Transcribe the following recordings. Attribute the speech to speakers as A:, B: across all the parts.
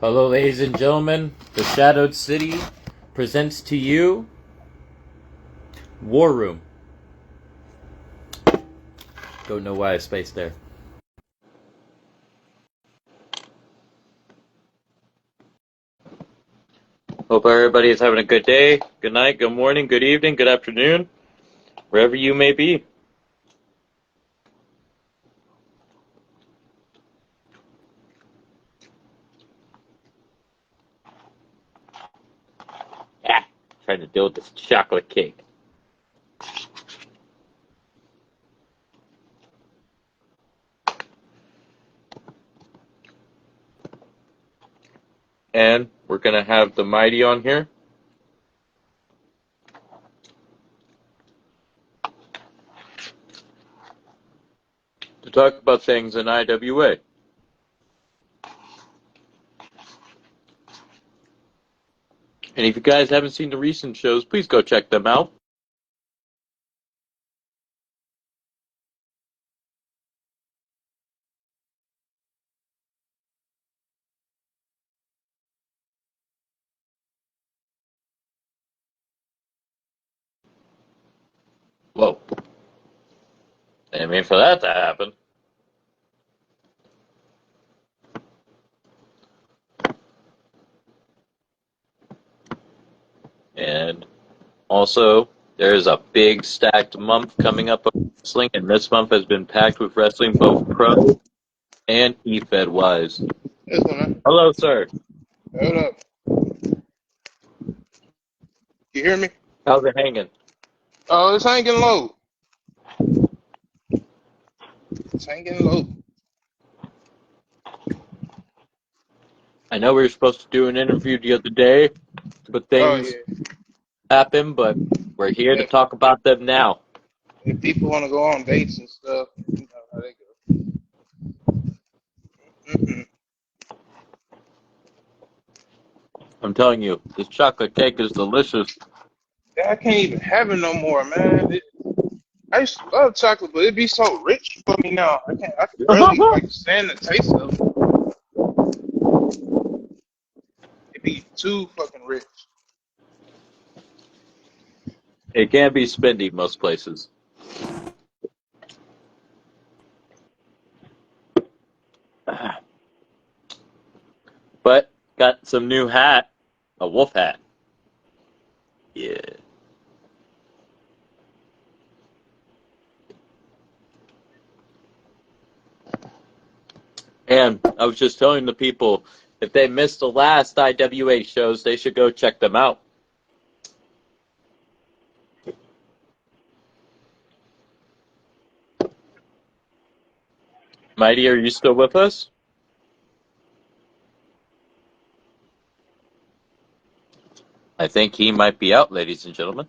A: Hello, ladies and gentlemen. The Shadowed City presents to you Warroom. Don't know why I spaced there. Hope everybody is having a good day, good night, good morning, good evening, good afternoon, wherever you may be. Trying to deal with this chocolate cake. And we're going to have the Mighty on here. To talk about things in IWA. And if you guys haven't seen the recent shows, please go check them out. Whoa. Didn't mean for that to happen. And also, there's a big stacked month coming up of wrestling, and this month has been packed with wrestling, both pro and E-Fed wise.
B: Yes, man.
A: Hello, sir.
B: Hold up. You hear me?
A: How's it hanging?
B: Oh, it's hanging low. It's hanging low.
A: I know we were supposed to do an interview the other day, but things happened, but we're here to talk about them now.
B: If people want to go on dates and stuff, you know how they go.
A: I'm telling you, this chocolate cake is delicious.
B: I can't even have it no more, man. I used to love chocolate, but it'd be so rich for me now. I can barely stand the taste of it. It'd be too fucking rich.
A: It can be spendy most places. But got some new hat, a wolf hat. Yeah. And I was just telling the people, if they missed the last IWA shows, they should go check them out. Mighty, are you still with us? I think he might be out, ladies and gentlemen.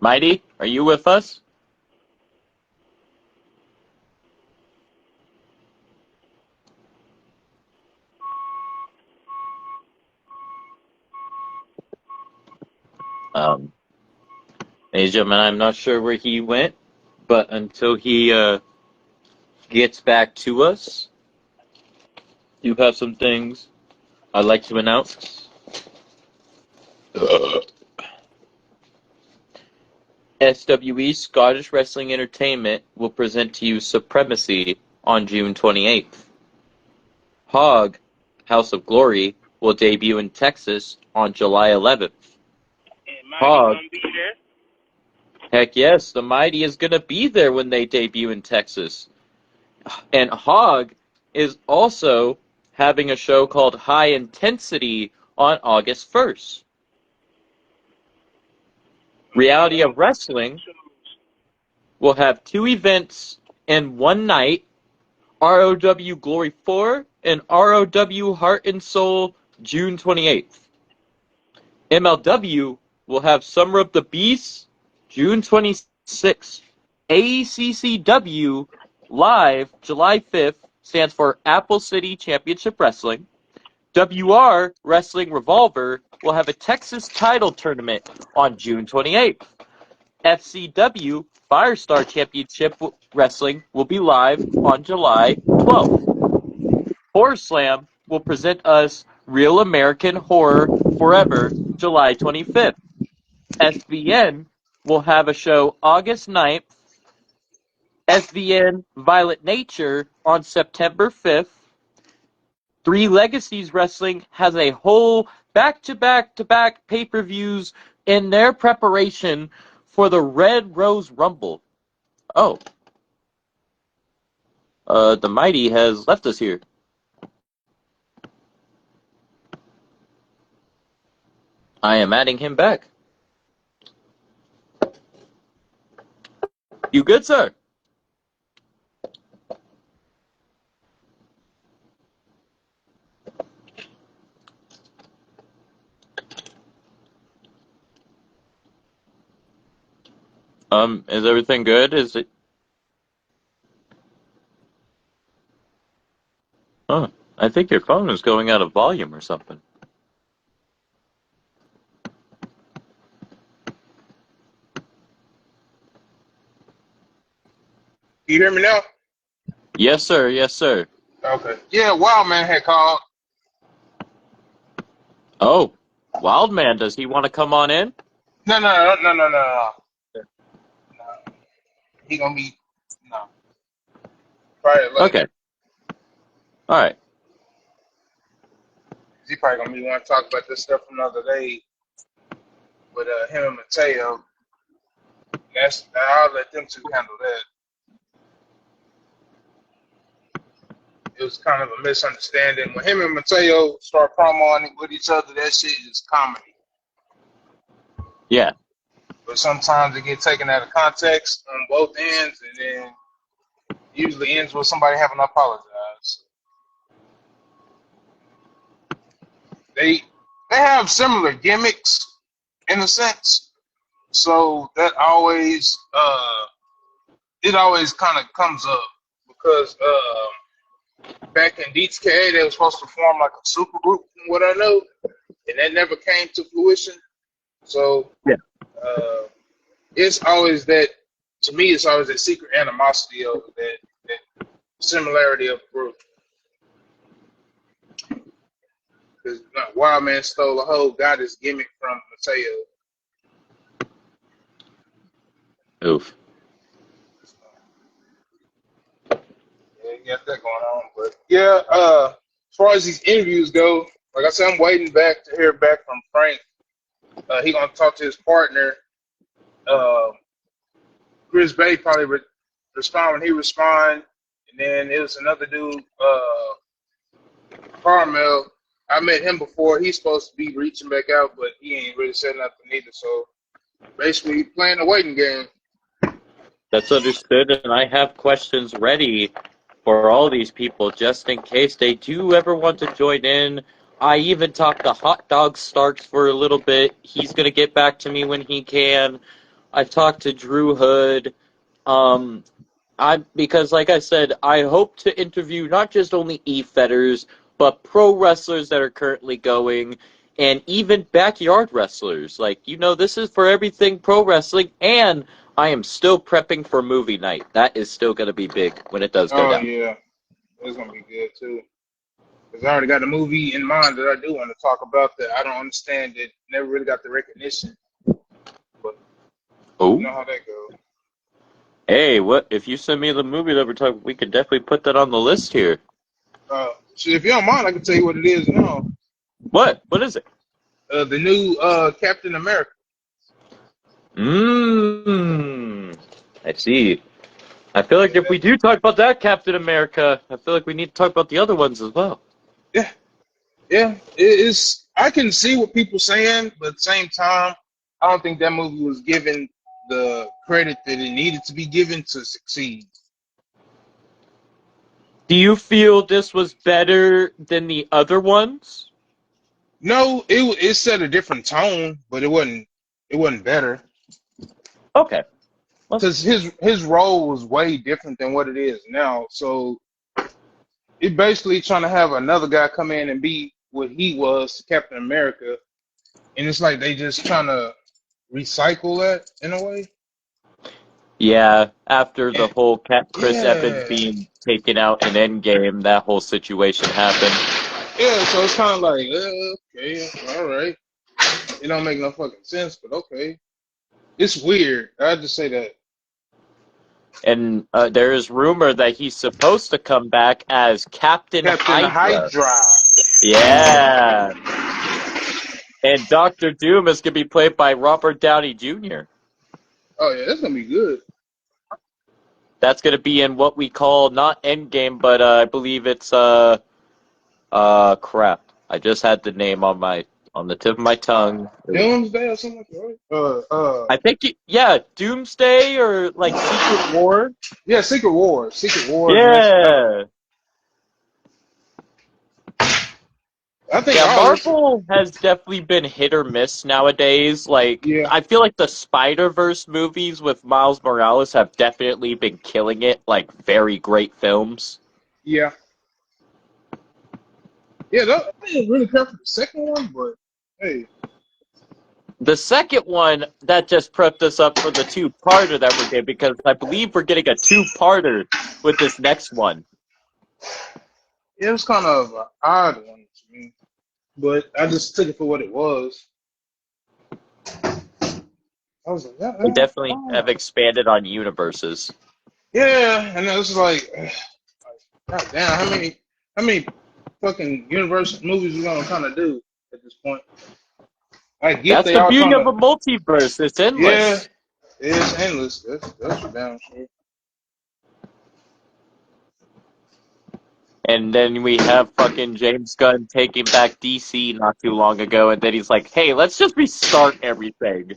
A: Mighty, are you with us? Ladies and gentlemen, I'm not sure where he went, but until he gets back to us, you have some things I'd like to announce. SWE Scottish Wrestling Entertainment will present to you Supremacy on June 28th. Hog, House of Glory, will debut in Texas on July 11th. Hog,
B: Gonna be there?
A: heck yes, the Mighty is going to be there when they debut in Texas. And Hog is also having a show called High Intensity on August 1st. Reality of Wrestling will have 2 events in one night, ROW Glory 4 and ROW Heart and Soul June 28th. MLW will have Summer of the Beast June 26th, ACCW Live, July 5th, stands for Apple City Championship Wrestling. WR Wrestling Revolver will have a Texas title tournament on June 28th. FCW Firestar Championship Wrestling will be live on July 12th. Horror Slam will present us Real American Horror Forever, July 25th. SVN will have a show August 9th. SVN Violent Nature on September 5th. Three Legacies Wrestling has a whole back-to-back-to-back pay-per-views in their preparation for the Red Rose Rumble. Oh. The Mighty has left us here. I am adding him back. You good, sir? Is everything good? Is it? Oh, I think your phone is going out of volume or something.
B: You hear me now?
A: Yes, sir. Yes, sir.
B: Okay. Yeah, Wild Man had called.
A: Oh, Wildman, does he want to come on in?
B: No. He gonna be no. Probably later.
A: Okay. All right.
B: He probably gonna be want to talk about this stuff another day with him and Mateo. I'll let them two handle that. It was kind of a misunderstanding. When him and Mateo start promoting with each other, that shit is comedy.
A: Yeah.
B: But sometimes it gets taken out of context on both ends, and then usually ends with somebody having to apologize. They have similar gimmicks in a sense, so that always it always kind of comes up because back in DTK they were supposed to form like a super group from what I know, and that never came to fruition. So
A: yeah.
B: It's always that, to me, it's always that secret animosity of that similarity of the group. Because Wild Man stole a whole got his gimmick from Mateo.
A: Oof.
B: Yeah, you got that going on. But yeah, as far as these interviews go, like I said, I'm waiting back to hear back from Frank. He gonna talk to his partner. Chris Bay probably respond when he respond, and then it was another dude, Carmel. I met him before. He's supposed to be reaching back out, but he ain't really said nothing either. So basically, playing the waiting game.
A: That's understood, and I have questions ready for all these people just in case they do ever want to join in. I even talked to Hot Dog Starks for a little bit. He's going to get back to me when he can. I talked to Drew Hood. Because, like I said, I hope to interview not just only e-fetters, but pro wrestlers that are currently going, and even backyard wrestlers. Like, this is for everything pro wrestling, and I am still prepping for movie night. That is still going to be big when it does go down.
B: Oh, yeah. It's going to be good, too. Because I already got a movie in mind that I do want to talk about that I don't understand that never really got the recognition. But you know how that goes.
A: Hey, what if you send me the movie that we're talking? We could definitely put that on the list here.
B: So if you don't mind, I can tell you what it is now.
A: What? What is it?
B: The new Captain America.
A: I see. I feel like if we do talk about that Captain America, I feel like we need to talk about the other ones as well.
B: Yeah. It is. I can see what people saying, but at the same time, I don't think that movie was given the credit that it needed to be given to succeed.
A: Do you feel this was better than the other ones?
B: No, it set a different tone, but it wasn't better.
A: Okay.
B: because his role was way different than what it is now. So it basically trying to have another guy come in and be what he was, Captain America, and it's like they just trying to recycle that in a way.
A: Yeah, after the
B: And,
A: whole Chris Evans
B: yeah,
A: being taken out in Endgame, that whole situation happened.
B: yeah. So it's kind of like, okay, all right. It don't make no fucking sense, but okay. It's weird. I just say that.
A: And there is rumor that he's supposed to come back as Captain
B: Captain
A: Hydra.
B: Hydra.
A: Yeah. And Doctor Doom is going to be played by Robert Downey Jr.
B: Oh yeah, that's gonna be good.
A: That's going to be in what we call not Endgame, but I believe it's crap. I just had the name on the tip of my tongue.
B: Doomsday or something like that. Right?
A: I think yeah, Doomsday or like Secret War.
B: Yeah, Secret Wars. Secret Wars next battle.
A: Yeah.
B: I think
A: Yeah,
B: all this.
A: Marvel has definitely been hit or miss nowadays. Like,
B: Yeah,
A: I feel like the Spider-Verse movies with Miles Morales have definitely been killing it, like, very great films.
B: yeah, yeah. I didn't really care for the second one, but hey,
A: The second one, that just prepped us up for the two-parter that we're getting, because I believe we're getting a two-parter with this next one.
B: it was kind of an odd one to me, but I just took it for what it was. I was like, yeah,
A: They
B: yeah,
A: definitely have expanded on universes.
B: yeah. And it was like, God damn, how many fucking universe movies we gonna kind of do at this point? I get
A: That's
B: they
A: the
B: all
A: beauty
B: trying
A: of
B: to,
A: a multiverse. It's
B: yeah,
A: endless.
B: it's endless. That's for damn sure.
A: And then we have fucking James Gunn taking back DC not too long ago, and then he's like, hey, let's just restart everything.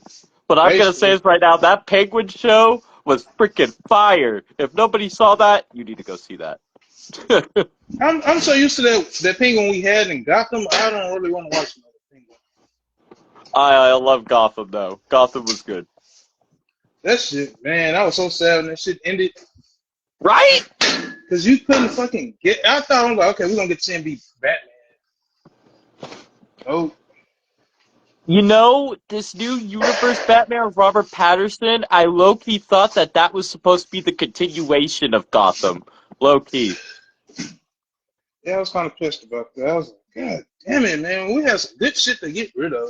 A: But I'm gonna say
B: Basically,
A: this right now, that Penguin show was freaking fire. If nobody saw that, you need to go see that.
B: I'm so used to that penguin we had in Gotham. I don't really want to watch another penguin.
A: I love Gotham though. Gotham was good.
B: That shit, man, I was so sad when that shit ended
A: Right?
B: because you couldn't fucking get. I thought I was like, okay, we're gonna get to see him be Batman. Oh,
A: You know, this new universe Batman with Robert Patterson, I low-key thought that was supposed to be the continuation of Gotham. Low-key.
B: yeah, I was kind of pissed about that. I was like, God damn it, man, we had some good shit to get rid of.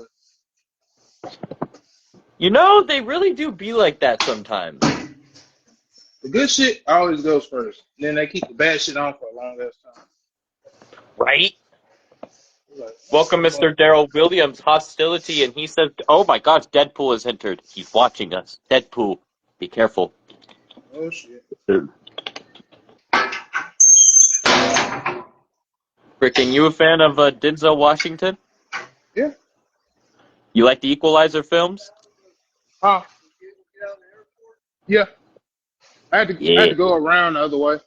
A: You know, they really do be like that sometimes.
B: The good shit always goes first. Then they keep the bad shit on for a long ass time.
A: Right?
B: Like, what
A: Welcome,
B: the fuck?
A: Mr. Daryl Williams. Hostility, and he says, "Oh my gosh, Deadpool has entered. He's watching us. Deadpool, be careful."
B: Oh shit.
A: Frickin', you a fan of Denzel Washington?
B: Yeah.
A: You like the Equalizer films?
B: Huh? Yeah. I had
A: Yeah.
B: to go around the other way.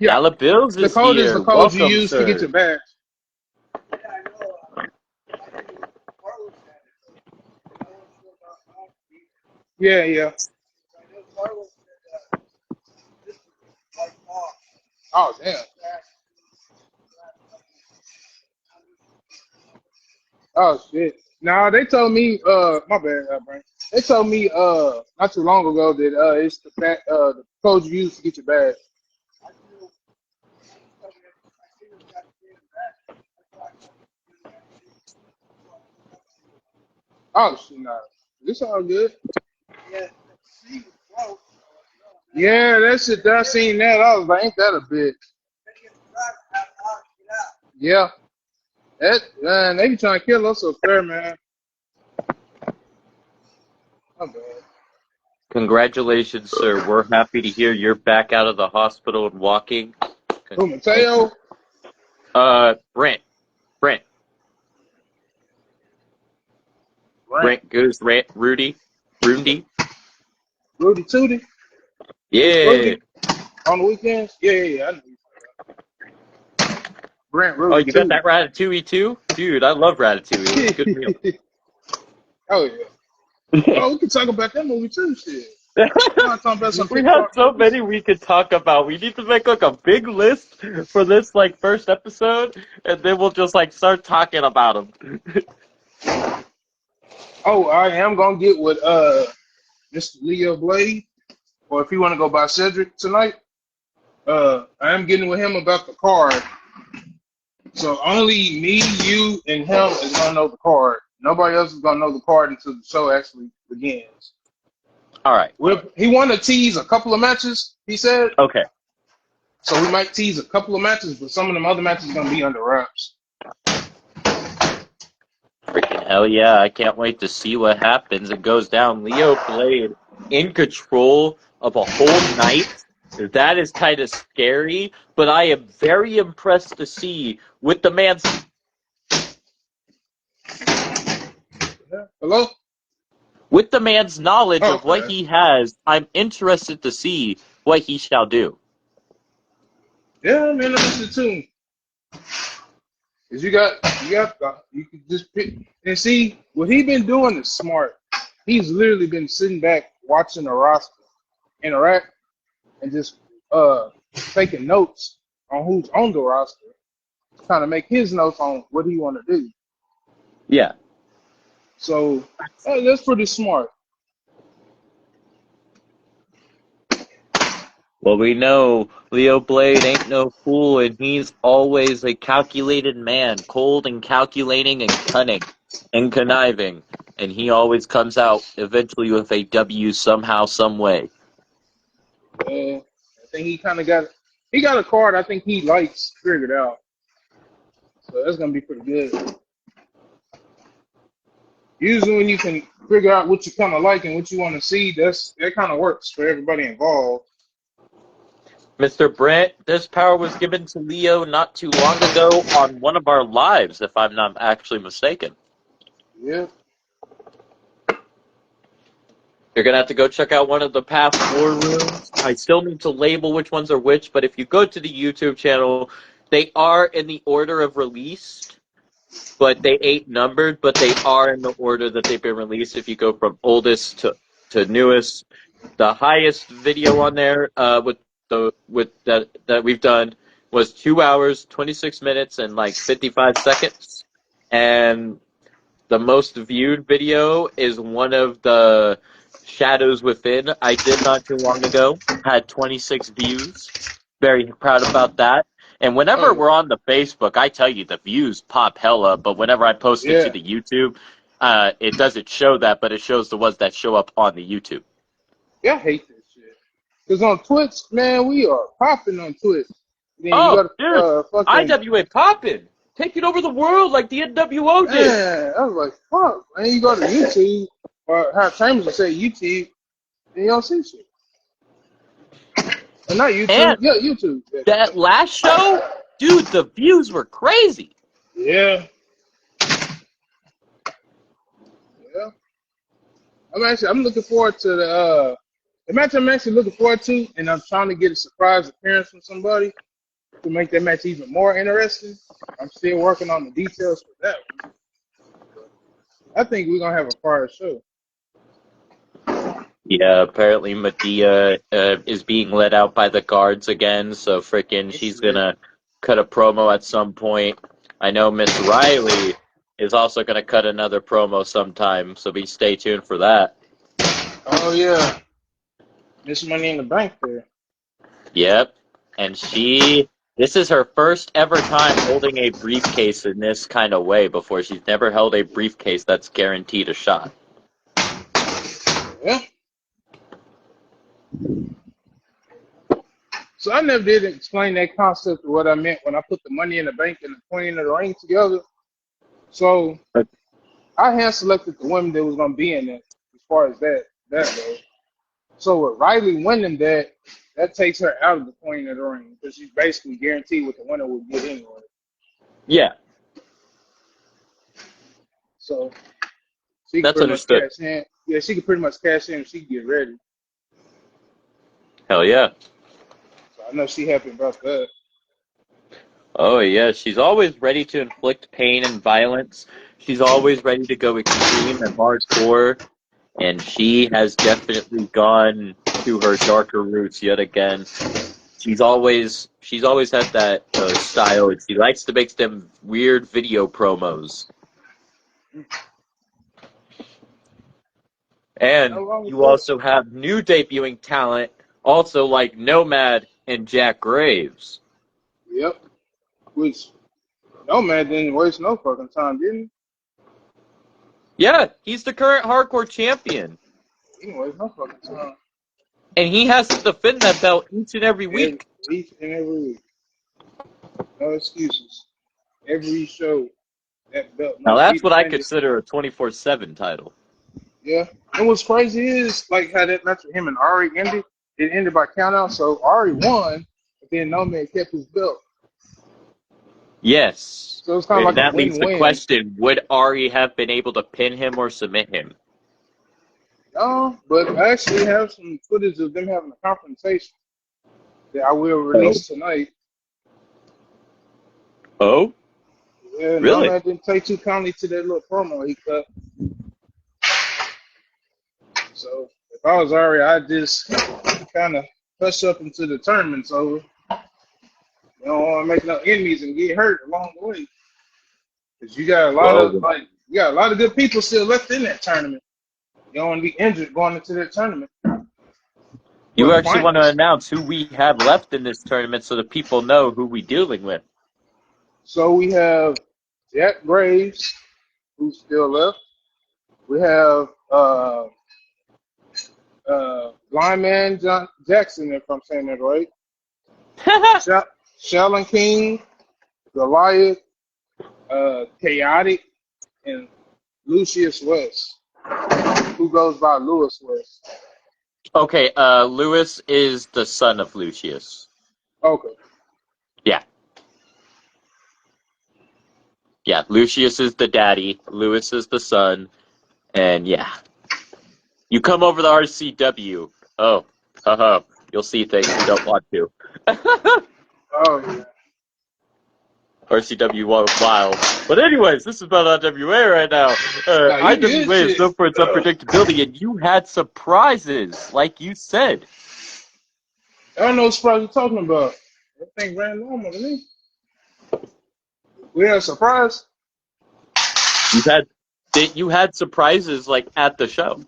B: Yeah.
A: Dollar Bills
B: The
A: is
B: code is the
A: here.
B: code you
A: Welcome,
B: use to get
A: sir.
B: your badge. Yeah, yeah. Oh damn. Oh shit. Nah, they told me, my bad, Brian. They told me not too long ago that it's the code you use to get your badge. Oh shit, nah. This all good. Yeah, that shit I seen that. I was like, ain't that a bitch? Yeah. That man, they be trying to kill us up there, man. My bad.
A: Congratulations, sir. We're happy to hear you're back out of the hospital and walking.
B: Who,
A: Thank you.
B: Mateo?
A: Brent. Brent.
B: Rant.
A: Brent goes Rant. Rudy. Rudy.
B: Rudy Tootie?
A: Yeah.
B: Rudy on the weekends? Yeah, yeah, yeah. I know. Brent
A: Oh,
B: Rudy
A: you got
B: Tootie.
A: that Ratatouille too? Dude, I love Ratatouille. It was a good meal.
B: Oh yeah. Oh, we can talk about that movie too. Shit. I'm not talking about some
A: We
B: Pixar
A: have so
B: movies.
A: many we could talk about. We need to make like a big list for this like first episode, and then we'll just like start talking about them.
B: Oh, I am gonna get with Mr. Leo Blade, or if you want to go by Cedric tonight, I am getting with him about the card. So only me, you, and him is gonna know the card. Nobody else is gonna know the card until the show actually begins.
A: All right.
B: He wanted to tease a couple of matches, he said.
A: Okay.
B: So we might tease a couple of matches, but some of them other matches are gonna be under wraps.
A: Freaking hell yeah! I can't wait to see what happens. It goes down. Leo Blade in control of a whole night. That is kind of scary, but I am very impressed to see with the man's
B: Hello?
A: knowledge of what
B: Okay.
A: he has. I'm interested to see what he shall do.
B: Yeah, man, listen to him. Cause you can just pick and see what he been doing is smart. He's literally been sitting back watching the roster interact and just taking notes on who's on the roster, kind of make his notes on what he want to do.
A: Yeah.
B: So that's pretty smart.
A: Well, we know Leo Blade ain't no fool, and he's always a calculated man, cold and calculating and cunning and conniving, and he always comes out eventually with a W somehow, some way.
B: I think he kind of got a card I think he likes figured out. So that's gonna be pretty good. Usually when you can figure out what you kind of like and what you want to see, that kind of works for everybody involved.
A: Mr. Brent, this power was given to Leo not too long ago on one of our lives, if I'm not actually mistaken.
B: Yeah.
A: You're going to have to go check out one of the past Warrooms. I still need to label which ones are which, but if you go to the YouTube channel, they are in the order of release, but they ain't numbered, but they are in the order that they've been released if you go from oldest to newest. The highest video on there that we've done was 2 hours, 26 minutes, and like 55 seconds. And the most viewed video is one of the Shadows Within I did not too long ago. Had 26 views. Very proud about that. And whenever
B: Oh
A: we're on the Facebook, I tell you the views pop hella. But whenever I post it to
B: yeah.
A: the YouTube, it doesn't show that, but it shows the ones that show up on the YouTube.
B: Yeah, I hate this shit. Cause on Twitch, man, we are popping on Twitch. Then you
A: Oh,
B: got
A: dude,
B: fucking
A: IWA popping, taking over the world like the NWO did.
B: man. I was like, fuck. And then you go to YouTube or how Chambers would say YouTube, and you don't see shit. Or not YouTube,
A: And
B: yeah, YouTube.
A: that last show, dude, the views were crazy.
B: Yeah, yeah. I'm looking forward to the match I'm actually looking forward to, and I'm trying to get a surprise appearance from somebody to make that match even more interesting. I'm still working on the details for that one. I think we're gonna have a fire show.
A: Yeah, apparently Medea is being let out by the guards again, so frickin'
B: That's
A: she's
B: it.
A: gonna cut a promo at some point. I know Miss Riley is also gonna cut another promo sometime, so be stay tuned for that.
B: Oh yeah, Miss Money in the Bank there.
A: Yep, and this is her first ever time holding a briefcase in this kind of way before. She's never held a briefcase that's guaranteed a shot.
B: Yeah. So I never did explain that concept of what I meant when I put the Money in the Bank and the Queen of the Ring together. So I hand selected the women that was gonna be in it as far as that goes. So with Riley winning that takes her out of the Queen of the Ring because she's basically guaranteed what the winner would get anyway.
A: Yeah,
B: So she can
A: that's
B: pretty much
A: understood.
B: cash in. Yeah, she can pretty much cash in if she can get ready.
A: Hell yeah.
B: So I know she happy about that.
A: Oh, yeah, she's always ready to inflict pain and violence. She's always ready to go extreme and hardcore. and she has definitely gone to her darker roots yet again. She's always had that style, and she likes to make them weird video promos. And
B: No wrong with
A: you
B: that.
A: also have new debuting talent, also like Nomad and Jack Graves.
B: Yep. Which Nomad didn't waste no fucking time, didn't
A: Yeah, he's the current hardcore champion.
B: he? He didn't waste no fucking time.
A: And he has to defend that belt each and every week.
B: Each and every week. No excuses. Every show, that belt
A: Now
B: must be
A: that's what I
B: defended.
A: consider a 24/7 title.
B: Yeah. And what's crazy is, like, how that match with him and Ari ended. It ended by countout, so Ari won, but then Nomad kept his belt.
A: Yes.
B: So it's kind of
A: And
B: like a
A: that leaves the
B: win-win.
A: question, would Ari have been able to pin him or submit him?
B: No, but I actually have some footage of them having a confrontation that I will release tonight.
A: Oh?
B: Yeah,
A: Really?
B: Nomad didn't take too kindly to that little promo he cut. So if I was Ari, I'd just kind of push up until the tournament's over. You don't want to make no enemies and get hurt along the way. Because you got a lot of good people still left in that tournament. You don't want to be injured going into that tournament.
A: You actually want to announce who we have left in this tournament so the people know who we're dealing with.
B: So we have Jack Graves, who's still left. We have Lineman John Jackson, if I'm saying that right. Sheldon King, Goliath, Chaotic, and Lucius West, who goes by Lewis West.
A: Okay, Lewis is the son of Lucius.
B: Okay.
A: Yeah. Yeah, Lucius is the daddy, Lewis is the son, and yeah. You come over to RCW. Oh, you'll see things you don't want to.
B: Oh, yeah.
A: RCW Wild. But anyways, this is about IWA right now. IWA is known for its unpredictability, and you had surprises, like you said.
B: I don't know what surprise you're talking about. That thing ran normal to me. We had a surprise.
A: You had surprises like at the show.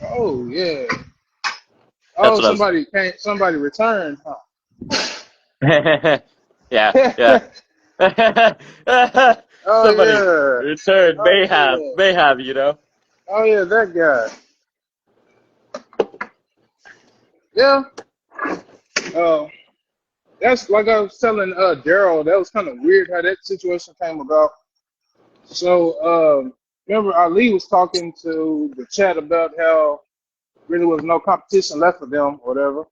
B: Oh yeah.
A: That's
B: Oh,
A: what
B: somebody returned, huh?
A: yeah.
B: Oh
A: Somebody
B: yeah.
A: returned,
B: Oh,
A: may have, you know.
B: Oh yeah, that guy. Yeah. That's like I was telling Daryl. That was kind of weird how that situation came about. So remember Ali was talking to the chat about how really was no competition left for them, or whatever.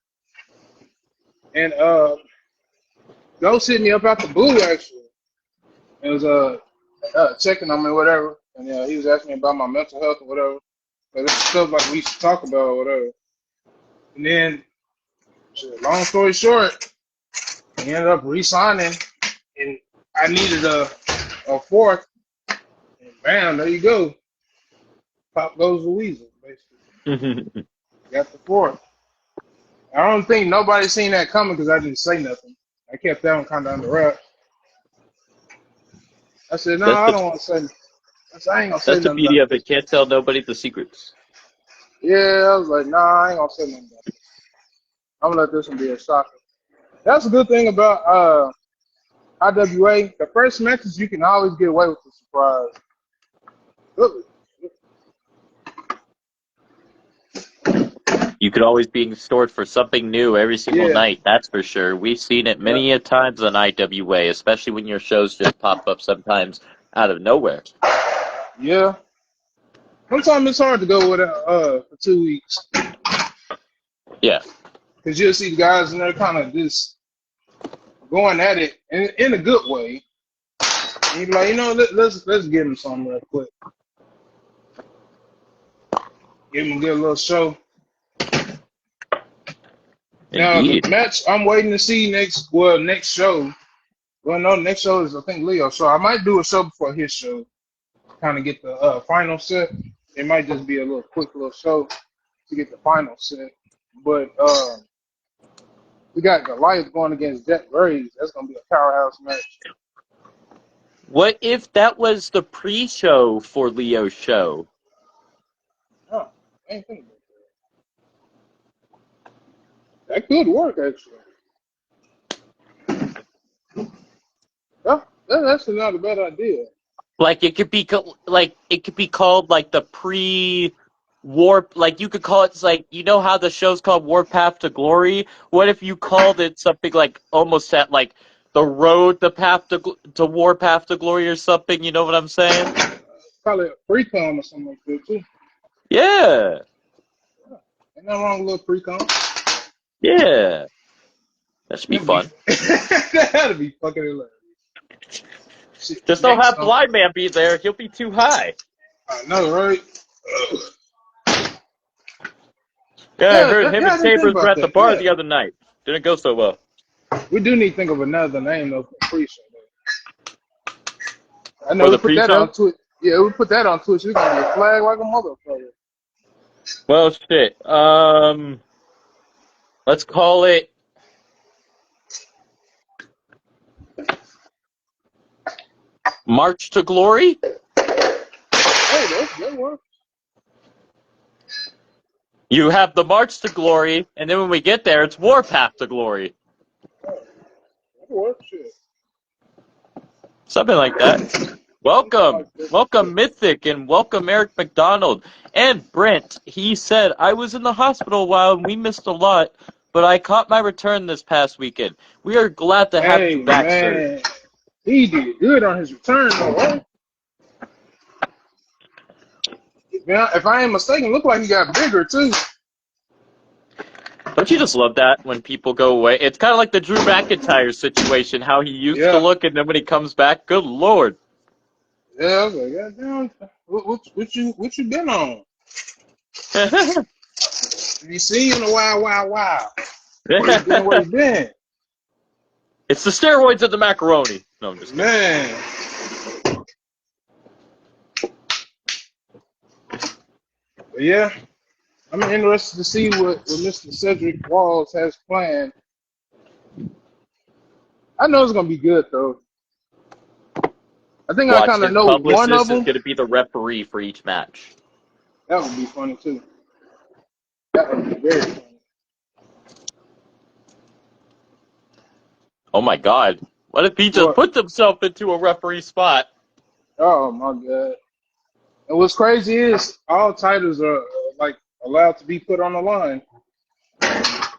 B: And Ghost hit me up out the blue actually. It was checking on me, whatever. And he was asking me about my mental health or whatever. But it's stuff like we should talk about or whatever. And then, long story short, he ended up re-signing, and I needed a fourth. And bam, there you go. Pop goes the weasel, basically. Got the fourth. I don't think nobody seen that coming because I didn't say nothing. I kept that one kind of under wraps. I said, no, I don't want to say nothing. I ain't gonna say
A: That's the
B: nothing
A: beauty
B: about
A: of it. Can't tell nobody the secrets.
B: Yeah, I was like, nah, I ain't gonna say nothing about this. I'm gonna let this one be a shocker. That's a good thing about IWA. The first matches you can always get away with the surprise. Really.
A: You could always be stored for something new every single night, that's for sure. We've seen it many a times on IWA, especially when your shows just pop up sometimes out of nowhere.
B: Yeah. Sometimes it's hard to go without for 2 weeks.
A: Yeah.
B: Because you'll see guys and they're kind of just going at it in a good way. And you're like, let's give them something real quick. Give them a good little show. Now the match I'm waiting to see next show. Well, no, next show is I think Leo. So I might do a show before his show. Kind of get the final set. It might just be a little quick little show to get the final set. But we got Goliath going against Jack Graves. That's gonna be a powerhouse match.
A: What if that was the pre-show for Leo's show?
B: Oh, I ain't thinking about that. That could work actually. Yeah, that's not a bad idea.
A: Like it could be called like the pre-war. Like you could call it like you know how the show's called Warpath to Glory. What if you called it something like almost at like the road, the path to Warpath to Glory or something? You know what I'm saying?
B: Probably a pre-com or something like that too.
A: Yeah,
B: Ain't nothing wrong with a little pre-com.
A: yeah. That should be fun.
B: That'd be fucking hilarious. Shit,
A: Just don't
B: next
A: have
B: up.
A: Blind Man be there. He'll be too high.
B: I know, right?
A: Yeah, I heard him
B: Yeah, I
A: and
B: didn't think
A: Chambers were
B: about
A: at the
B: that.
A: bar
B: Yeah.
A: the other night. Didn't go so well.
B: We do need to think of another name though for pre-show. I know
A: For
B: we
A: the
B: put that
A: pre-show?
B: on Twitch. Yeah, we put that on Twitch. We're gonna get flagged like a motherfucker.
A: Well, shit. Let's call it March to Glory.
B: Hey, that works.
A: You have the March to Glory, and then when we get there, it's Warpath to Glory.
B: That works. Shit.
A: Something like that.
B: Something
A: Welcome.
B: like that.
A: Welcome, Mythic, and welcome, Eric McDonald. And Brent, he said, I was in the hospital a while, and we missed a lot, but I caught my return this past weekend. We are glad to have
B: Hey
A: you back, sir.
B: man, he did good on his return though, right? If I ain't mistaken, look like he got bigger too.
A: Don't you just love that when people go away? It's kind of like the Drew McIntyre situation, how he used to
B: Yeah,
A: look, and then when he comes back, good lord.
B: yeah. I was like, God damn, what you been on? You see you in a while. Where you been?
A: It's the steroids of the macaroni. No, I'm just kidding.
B: Man. But yeah, I'm interested to see what Mr. Cedric Walls has planned. I know it's gonna be good though. I think I
A: Watch,
B: kind of
A: his
B: know one of
A: publicist is
B: them.
A: going to be the referee for each match.
B: That would be funny too. That would be very funny.
A: Oh my god. What if he just
B: What?
A: puts himself into a referee spot?
B: Oh my god! And what's crazy is all titles are like allowed to be put on the line. If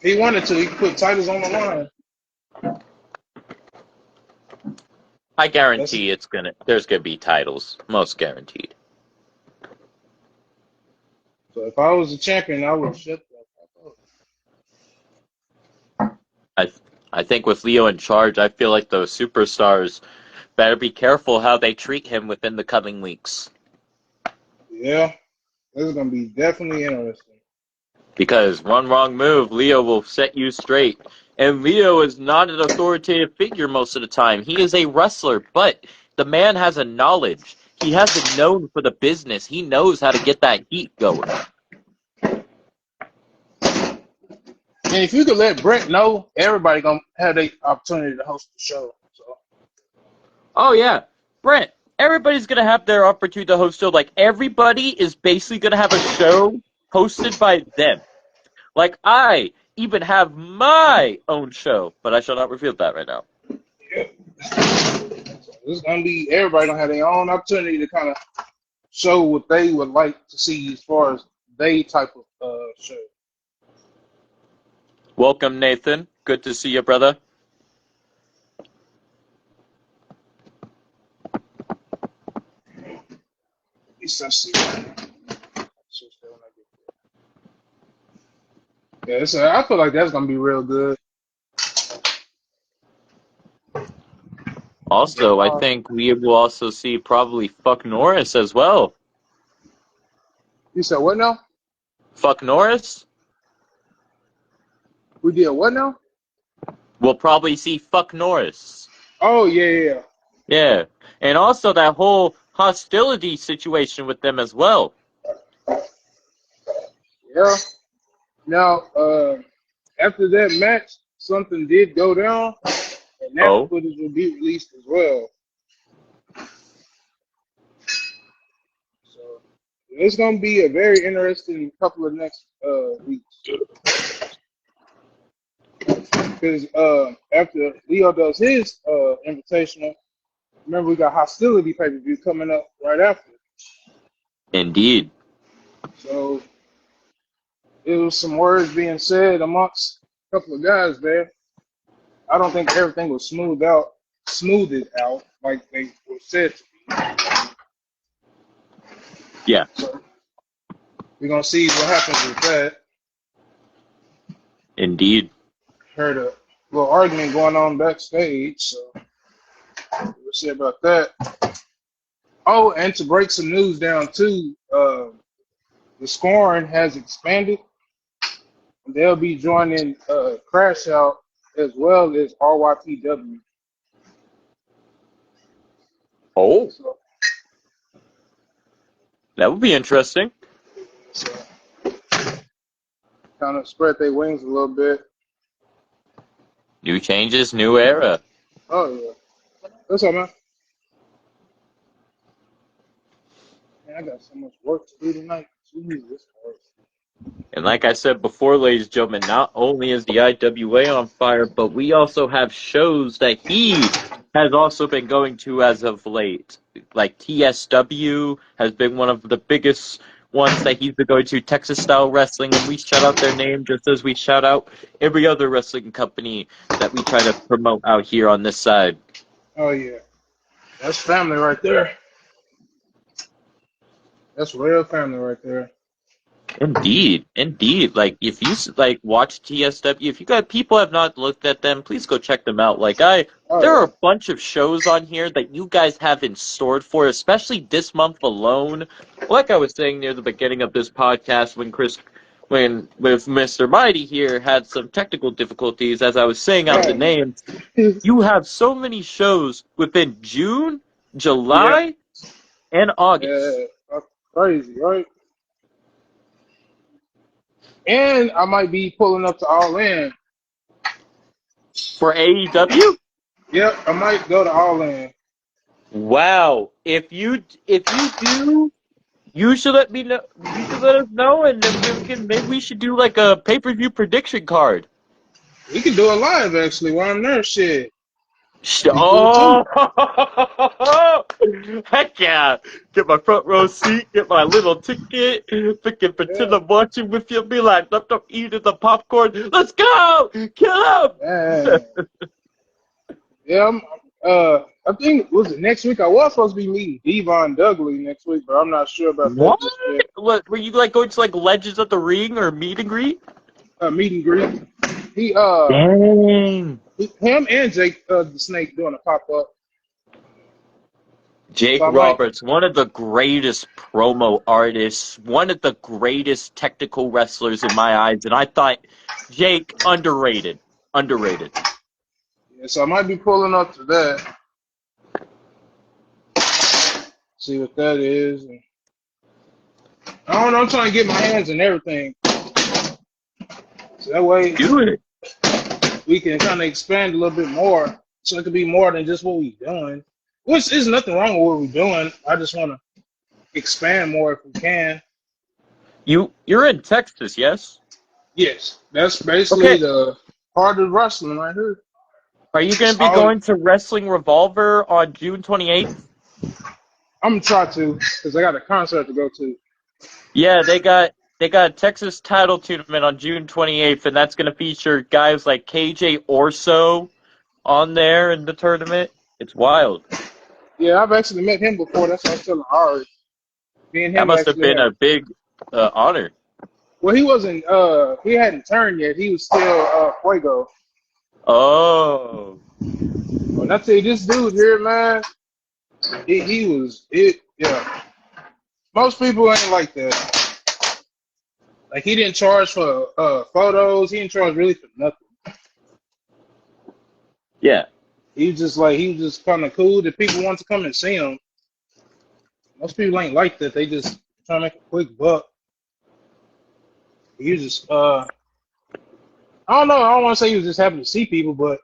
B: he wanted to, he could put titles on the line.
A: I guarantee there's gonna be titles. Most guaranteed.
B: So if I was a champion, I would shut the fuck up.
A: I think with Leo in charge, I feel like those superstars better be careful how they treat him within the coming weeks.
B: Yeah, this is gonna be definitely interesting.
A: Because one wrong move, Leo will set you straight. And Leo is not an authoritative figure most of the time. He is a wrestler, but the man has a knowledge. He has a known for the business. He knows how to get that heat going.
B: And if you could let Brent know, everybody gonna have the opportunity to host the show. So
A: Oh, yeah. Brent, everybody's going to have their opportunity to host a show. Like, everybody is basically going to have a show hosted by them. Like, I even have my own show, but I shall not reveal that right now.
B: yeah, so this is gonna be everybody gonna have their own opportunity to kind of show what they would like to see as far as they type of show.
A: Welcome, Nathan. Good to see you, brother.
B: At least I see. Yeah, I feel like that's gonna be real good.
A: Also, I think we will also see probably Fuck Norris as well.
B: You said what now?
A: Fuck Norris?
B: We did what now?
A: We'll probably see Fuck Norris.
B: Oh yeah.
A: Yeah. And also that whole hostility situation with them as well.
B: Yeah. Now, after that match, something did go down, and that
A: Oh,
B: footage will be released as well. So it's gonna be a very interesting couple of next weeks. Because after Leo does his invitational, remember we got hostility pay per view coming up right after.
A: indeed.
B: So it was some words being said amongst a couple of guys there. I don't think everything was smoothed out like they were said to be.
A: Yeah,
B: So we're gonna see what happens with that.
A: indeed.
B: Heard a little argument going on backstage, so we'll see about that. Oh, and to break some news down too, the scoring has expanded. They'll be joining Crash Out as well as RYPW.
A: Oh,
B: So,
A: that would be interesting.
B: so kind of spread their wings a little bit.
A: New changes, new era.
B: Oh yeah, that's all, man. Man, I got so much work to do tonight. Jesus Christ.
A: And like I said before, ladies and gentlemen, not only is the IWA on fire, but we also have shows that he has also been going to as of late. Like TSW has been one of the biggest ones that he's been going to, Texas Style Wrestling, and we shout out their name just as we shout out every other wrestling company that we try to promote out here on this side.
B: Oh yeah, that's family right there. That's real family right there.
A: Indeed, indeed. Like if you watch TSW, if you got people have not looked at them, please go check them out.
B: Oh
A: There are
B: yeah.
A: a bunch of shows on here that you guys have in store for, especially this month alone. Like I was saying near the beginning of this podcast, when with Mr. Mighty here had some technical difficulties as I was saying out the
B: Oh man.
A: names. You have so many shows within June,
B: Yeah.
A: July, and August
B: Yeah. That's crazy, right? And I might be pulling up to All In.
A: for AEW.
B: Yep, I might go to All In.
A: Wow. If you do, you should let me know. You should let us know, and then maybe we should do like a pay-per-view prediction card.
B: We can do it live actually while I'm there. Shit. That'd be cool too.
A: Oh, heck yeah! Get my front row seat, get my little ticket, freaking pretend
B: Yeah.
A: I'm watching with you, be like, stop eating the popcorn. Let's go! Kill him!
B: Man. Yeah, I think was it next week? I was supposed to be meeting Devon Dudley next week, but I'm not sure about that
A: What?
B: just yet.
A: What? Were you like going to like Legends of the Ring or meet and greet?
B: Meet and greet. He
A: Dang.
B: him and Jake the Snake doing a pop up.
A: Jake
B: So I might.
A: Roberts, one of the greatest promo artists, one of the greatest technical wrestlers in my eyes, and I thought Jake underrated. Underrated.
B: Yeah, so I might be pulling up to that. See what that is. And I don't know. I'm trying to get my hands in everything, so that way
A: Do it.
B: we can kind of expand a little bit more. So it could be more than just what we're doing. Which is nothing wrong with what we're doing. I just want to expand more if we can.
A: You're in Texas, yes?
B: Yes, that's basically
A: Okay.
B: the part of wrestling right here.
A: Are you
B: It's
A: gonna be
B: all
A: going to Wrestling Revolver on June 28th?
B: I'm gonna try to, because I got a concert to go to.
A: Yeah, they got a Texas title tournament on June 28th, and that's gonna feature guys like KJ Orso on there in the tournament. It's wild.
B: Yeah, I've actually met him before. That's why I was telling Ari. Me and
A: That
B: him
A: must have
B: actually
A: been
B: had.
A: a big honor.
B: Well, he wasn't. He hadn't turned yet. He was still Fuego.
A: Oh,
B: When I tell you this dude here, man, he was it. Yeah, most people ain't like that. Like he didn't charge for photos. He didn't charge really for nothing.
A: yeah.
B: He was just kind of cool that people wanted to come and see him. Most people ain't like that. They just trying to make a quick buck. He was just I don't know. I don't want to say he was just happy to see people, but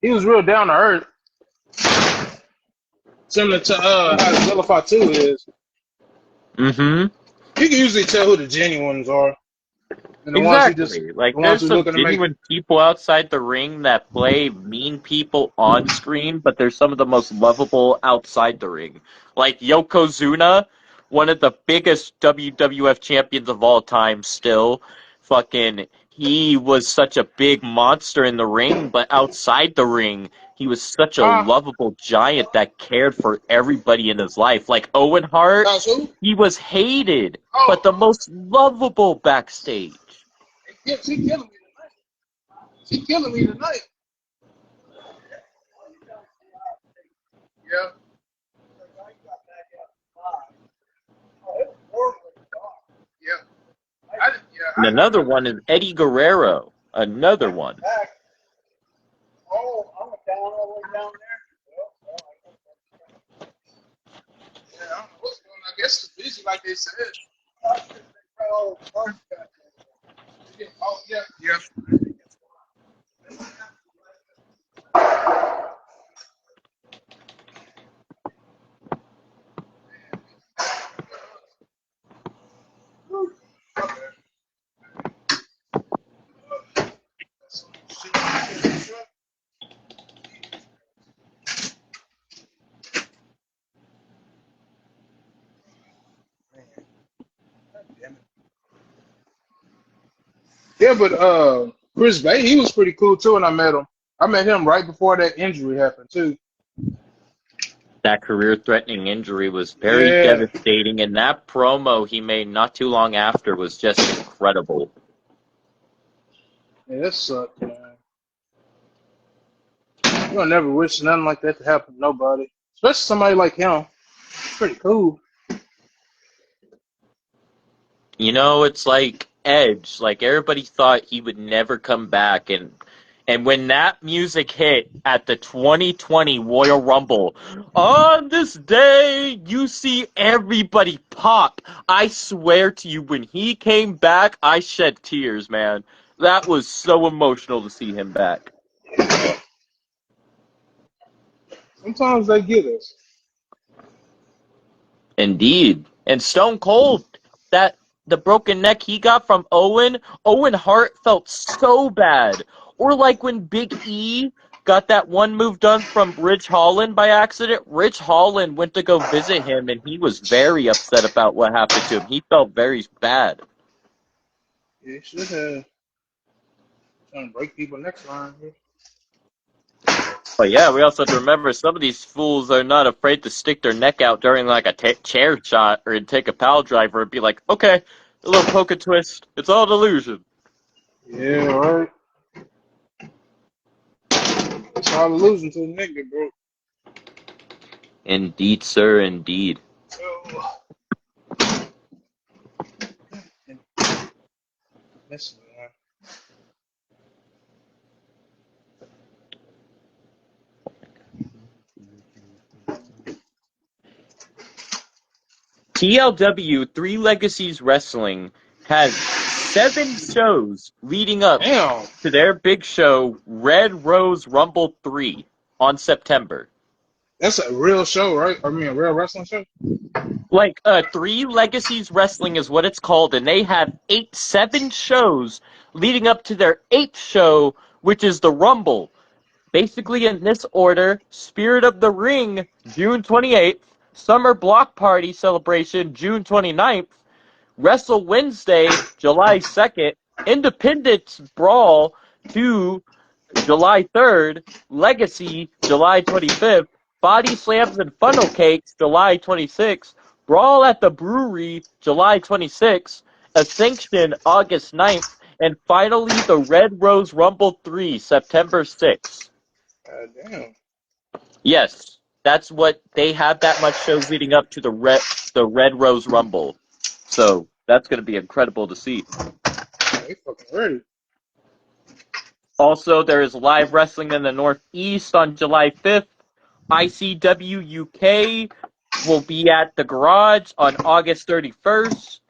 B: he was real down to earth. Similar to how Zillify 2 is.
A: Mm-hmm.
B: You can usually tell who the genuine ones are. And the ones who just
A: Exactly. Like,
B: the ones
A: there's
B: who
A: some
B: looking to make
A: genuine people outside the ring that play mean people on screen, but they're some of the most lovable outside the ring. Like Yokozuna, one of the biggest WWF champions of all time still. Fucking, he was such a big monster in the ring, but outside the ring, he was such a
B: huh?
A: lovable giant that cared for everybody in his life. Like Owen Hart,
B: That's who?
A: he was hated, but the
B: Oh,
A: most lovable backstage.
B: she killing me tonight. She killing me tonight. Yeah. Yeah.
A: And
B: I
A: another
B: remember.
A: one is Eddie Guerrero. Another one.
B: Oh, I went down all the way down there. Yeah, I don't know what's going on. I guess it's busy, like they said. Oh, yeah, yeah. Yeah, but Chris Bay, he was pretty cool too when I met him. I met him right before that injury happened too.
A: That career-threatening injury was very
B: Yeah,
A: devastating, and that promo he made not too long after was just incredible.
B: yeah, that sucked, man. You don't never wish nothing like that to happen to nobody, especially somebody like him. Pretty cool.
A: You know, it's like Edge. Like, everybody thought he would never come back, and when that music hit at the 2020 Royal Rumble, on this day, you see everybody pop. I swear to you, when he came back, I shed tears, man. That was so emotional to see him back.
B: Sometimes they get us.
A: Indeed. And Stone Cold, that the broken neck he got from Owen Hart felt so bad. Or like when Big E got that one move done from Ridge Holland by accident. Ridge Holland went to go visit him and he was very upset about what happened to him. He felt very bad.
B: Yeah, should have trying to break people next line here.
A: But yeah, we also have to remember some of these fools are not afraid to stick their neck out during like a chair shot or take a pile driver and be like, okay, a little poke and twist. It's all delusion.
B: Yeah, right. It's all losing to the nigga, bro.
A: Indeed, sir, indeed.
B: Oh, listen, man.
A: TLW Three Legacies Wrestling has 7 shows leading up
B: Damn,
A: to their big show, Red Rose Rumble 3, on September.
B: that's a real show, right? I mean, a real wrestling show.
A: Like, Three Legacies Wrestling is what it's called, and they have 7 shows leading up to their 8th show, which is the Rumble. Basically, in this order: Spirit of the Ring, June 28th, Summer Block Party Celebration, June 29th, Wrestle Wednesday, July 2nd, Independence Brawl 2, July 3rd, Legacy, July 25th, Body Slams and Funnel Cakes, July 26th, Brawl at the Brewery, July 26th, Ascension, August 9th, and finally the Red Rose Rumble 3, September 6th.
B: God damn.
A: Yes, that's what they have, that much shows leading up to the Red Rose Rumble. So that's going to be incredible to see.
B: They fucking ready.
A: Also, there is live wrestling in the Northeast on July 5th. ICW UK will be at the Garage on August 31st.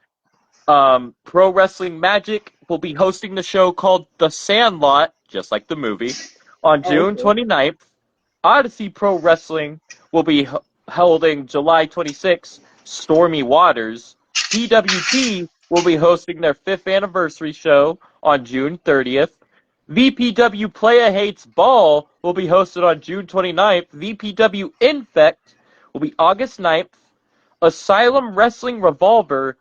A: Pro Wrestling Magic will be hosting the show called The Sandlot, just like the movie, on
C: Oh,
A: June
C: okay.
A: 29th. Odyssey Pro Wrestling will be holding July 26th, Stormy Waters. PWT will be hosting their 5th anniversary show on June 30th. VPW Playa Hates Ball will be hosted on June 29th. VPW Infect will be August 9th. Asylum Wrestling Revolver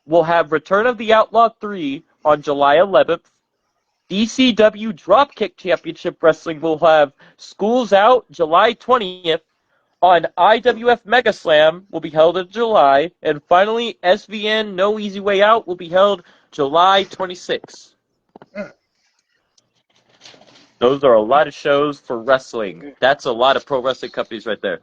A: will have Return of the Outlaw 3 on July 11th. DCW Dropkick Championship Wrestling will have Schools Out July 20th. On IWF Megaslam will be held in July. And finally, SVN No Easy Way Out will be held July 26th.
C: Yeah.
A: Those are a lot of shows for wrestling. That's a lot of pro wrestling companies right there.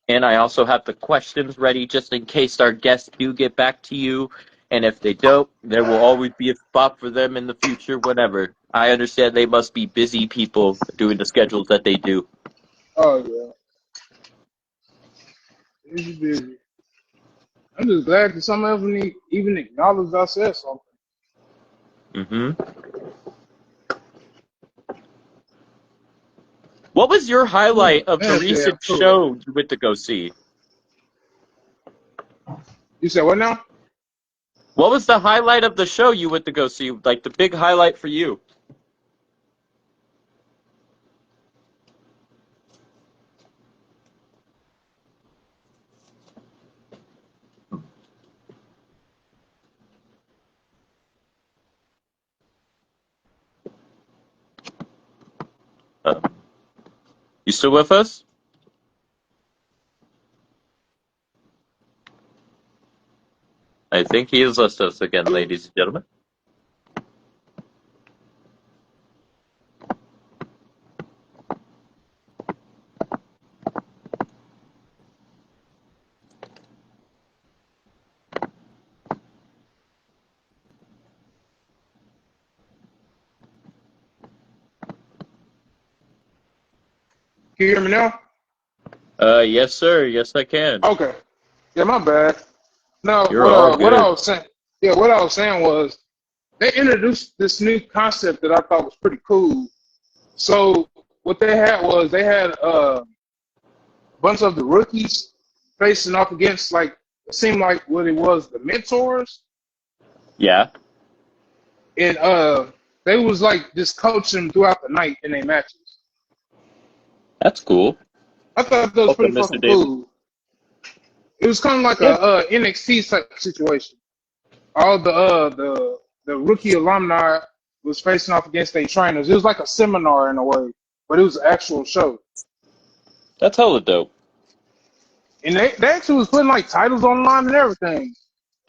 A: And I also have the questions ready just in case our guests do get back to you. And if they don't, there will always be a spot for them in the future, whenever. I understand they must be busy people doing the schedules that they do.
C: Oh yeah. Busy, busy. I'm just glad that some of them even acknowledged I said something.
A: Mm-hmm. What was your highlight of the
C: That's damn
A: recent
C: true.
A: show you went to go see?
C: You said what now?
A: What was the highlight of the show you went to go see? Like the big highlight for you? Uh, you still with us? I think he has left us again, ladies and gentlemen.
C: Can you hear me now?
A: Yes, sir. Yes, I can.
C: Okay. Yeah, my bad. No,
A: You're all
C: what I
A: good.
C: was saying. Yeah, what I was saying was they introduced this new concept that I thought was pretty cool. So what they had was they had a bunch of the rookies facing off against like it seemed like what it was the mentors,
A: Yeah,
C: and they was like just coaching them throughout the night in their matches.
A: that's cool.
C: I thought that was
A: Welcome,
C: pretty
A: Mr.
C: fucking
A: David.
C: cool. It was kind of like
A: Yeah,
C: a NXT type situation. All the rookie alumni was facing off against their trainers. It was like a seminar in a way, but it was an actual show.
A: that's hella dope.
C: And they actually was putting like titles online and everything.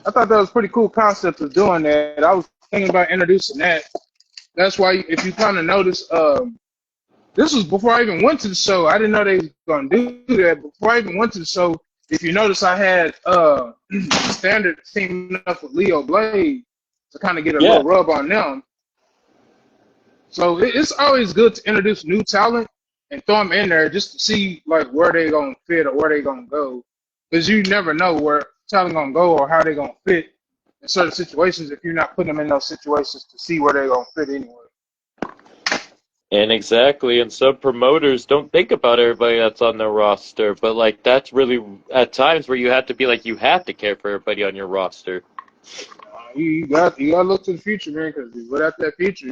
C: I thought that was a pretty cool concept of doing that. I was thinking about introducing that. That's why if you kind of notice, this was before I even went to the show. I didn't know they was gonna do that. Before I even went to the show, if you notice, I had Standard teaming up with Leo Blade to kind of get a
A: Yeah,
C: little rub on them. So it's always good to introduce new talent and throw them in there just to see like where they gonna fit or where they gonna go, because you never know where talent gonna go or how they gonna fit in certain situations if you're not putting them in those situations to see where they gonna fit anyway.
A: and exactly. And some promoters don't think about everybody that's on their roster, but like that's really at times where you have to be like you have to care for everybody on your roster.
C: You gotta look to the future, man, because without that future,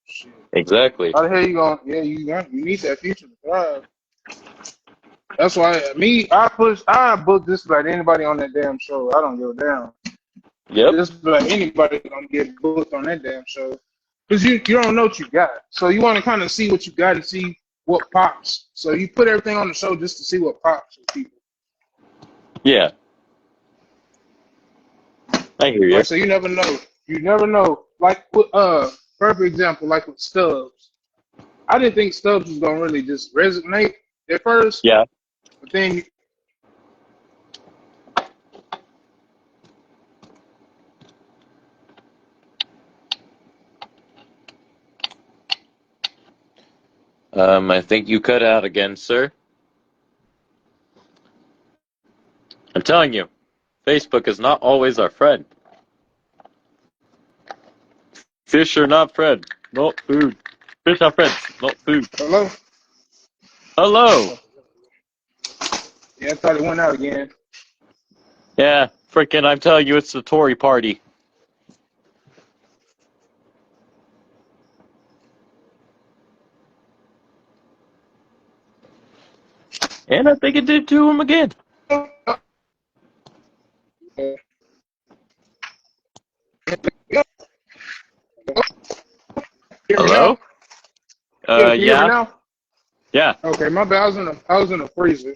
C: shit,
A: Exactly.
C: how the hell you gonna? Yeah, you need that future to thrive. That's why I book just about anybody on that damn show. I don't give a damn.
A: Yep.
C: Just about anybody gonna get booked on that damn show because you don't know what you got. So you want to kind of see what you got and see what pops. So you put everything on the show just to see what pops with people.
A: Yeah, I hear you.
C: Like so, you never know. You never know. Like perfect example, like with Stubbs. I didn't think Stubbs was gonna really just resonate at first,
A: Yeah.
C: but then
A: I think you cut out again, sir. I'm telling you, Facebook is not always our friend. Fish are not friend, not food. Fish are friends, not food.
C: Hello?
A: Hello.
C: Yeah, I thought it went out again.
A: Yeah, freaking, I'm telling you, it's the Tory party. And I think it did to him again.
C: Yeah. Hear me now?
A: Hello?
C: Yeah, can you hear me
A: Yeah,
C: now?
A: yeah.
C: Okay, my bad. I was in a freezer.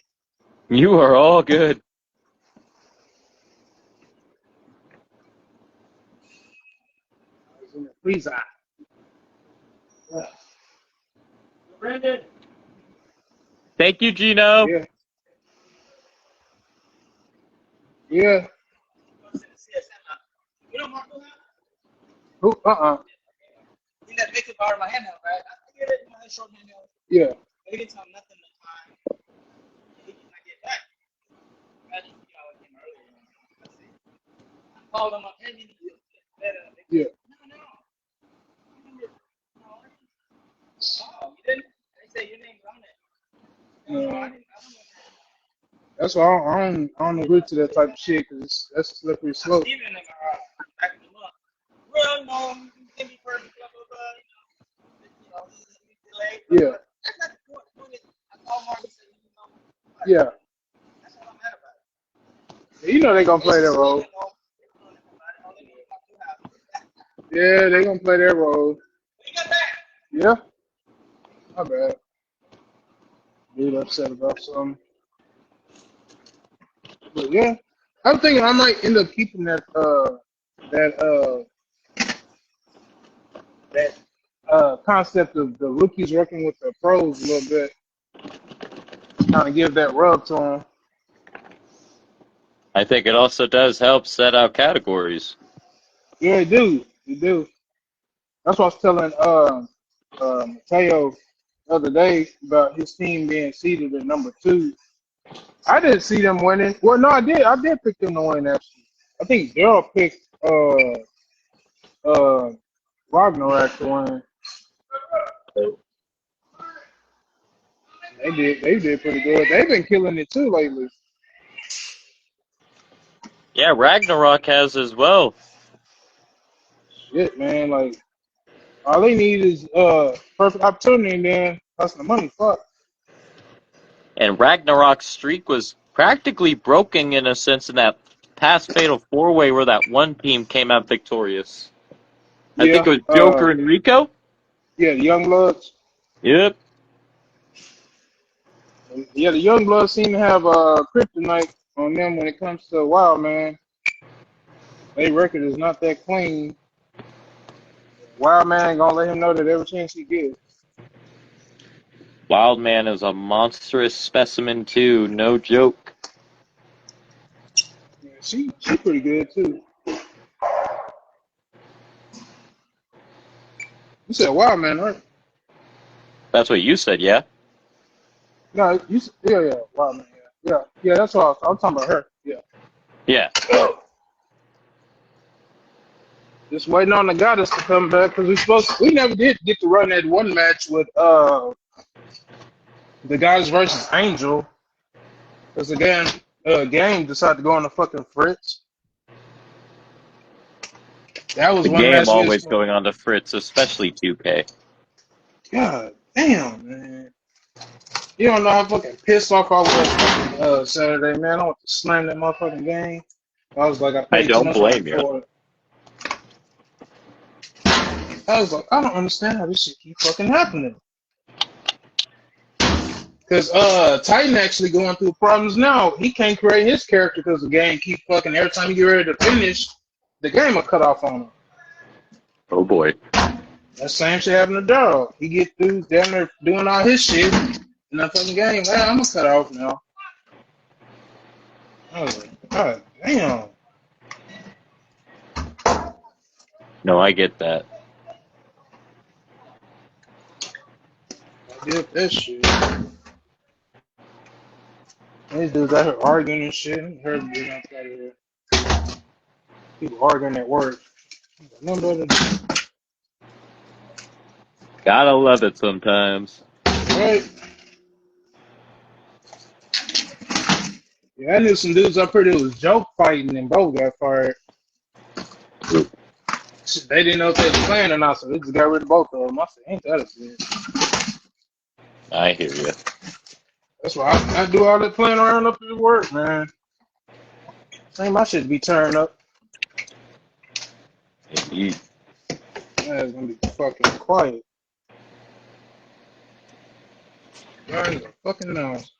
A: You are all good.
C: I was in a freezer.
A: Brandon. Thank you, Gino.
C: Yeah, yeah. Who? Yeah. Yeah. Uh, that's why I don't agree to that type of shit because that's a slippery slope. Yeah. Yeah. You know they gonna play their role. Yeah, they gonna play their role. Yeah. My bad. Dude upset about something. But yeah. I'm thinking I might end up keeping that concept of the rookies working with the pros a little bit. Kind of give that rub to them.
A: I think it also does help set out categories.
C: Yeah, they do. They do. That's what I was telling Mateo the other day about his team being seeded at number 2. I didn't see them winning. Well, no, I did. I did pick them to win actually. I think Daryl picked uh Ragnarok to win. They did. They did pretty good. They've been killing it too lately.
A: Yeah, Ragnarok has as well.
C: Shit, man. Like all they need is perfect opportunity, and then that's the money. Fuck.
A: And Ragnarok's streak was practically broken in a sense in that past Fatal 4-Way where that one team came out victorious. I think
C: Yeah.
A: it was Joker and Rico?
C: Yeah. The Young Bloods.
A: Yep.
C: Yeah, the Young Bloods seem to have kryptonite on them when it comes to Wild Man. Their record is not that clean. Wild Man gonna let him know that every chance he gets.
A: Wildman is a monstrous specimen too, no joke.
C: Yeah, she pretty good too. You said Wild Man, right?
A: That's what you said, yeah?
C: No, yeah, Wild Man, yeah. That's what I'm talking about her. Yeah.
A: Yeah.
C: Just waiting on the goddess to come back because we never did get to run that one match with the goddess versus Angel because the game decided to go on the fucking fritz. That was
A: The
C: one
A: game
C: match we
A: always
C: was.
A: going on to Fritz, especially 2K.
C: God damn, man. You don't know how fucking pissed off I was Saturday, man. I want to slam that motherfucking game. I was like, I
A: I
C: paid too
A: don't
C: much money
A: blame you.
C: for it. I was like, I don't understand how this shit keep fucking happening. Because Titan actually going through problems now. He can't create his character because the game keep fucking every time you get ready to finish, the game will cut off on him.
A: Oh boy.
C: That same shit happened to Daryl. He get through down there doing all his shit in that fucking game. Man, I'm gonna cut off now. I was like, God damn.
A: No, I get that.
C: Did that shit. These dudes out here arguing and shit. I heard them getting outside of here. People arguing at work. No better than
A: Gotta love it sometimes.
C: right. Yeah, I knew some dudes up here that was joke fighting and both got fired. Shit, they didn't know if they was playing or not, so they just got rid of both of them. I said, ain't that a bitch?
A: I hear you.
C: That's why I do all that playing around up at work, man. Ain't my shit to be turned up.
A: Indeed.
C: Man, it's gonna be fucking quiet. Y'all a fucking noise.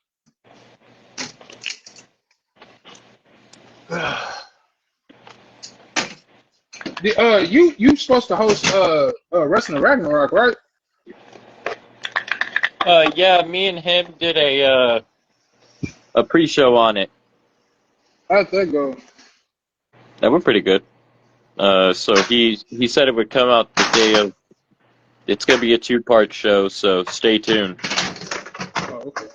C: You supposed to host Wrestling Ragnarok, right?
A: Yeah, me and him did a pre-show on it.
C: How'd that go?
A: That went pretty good. So he said it would come out the day of. It's gonna be a 2-part show, so stay tuned.
C: Oh, okay.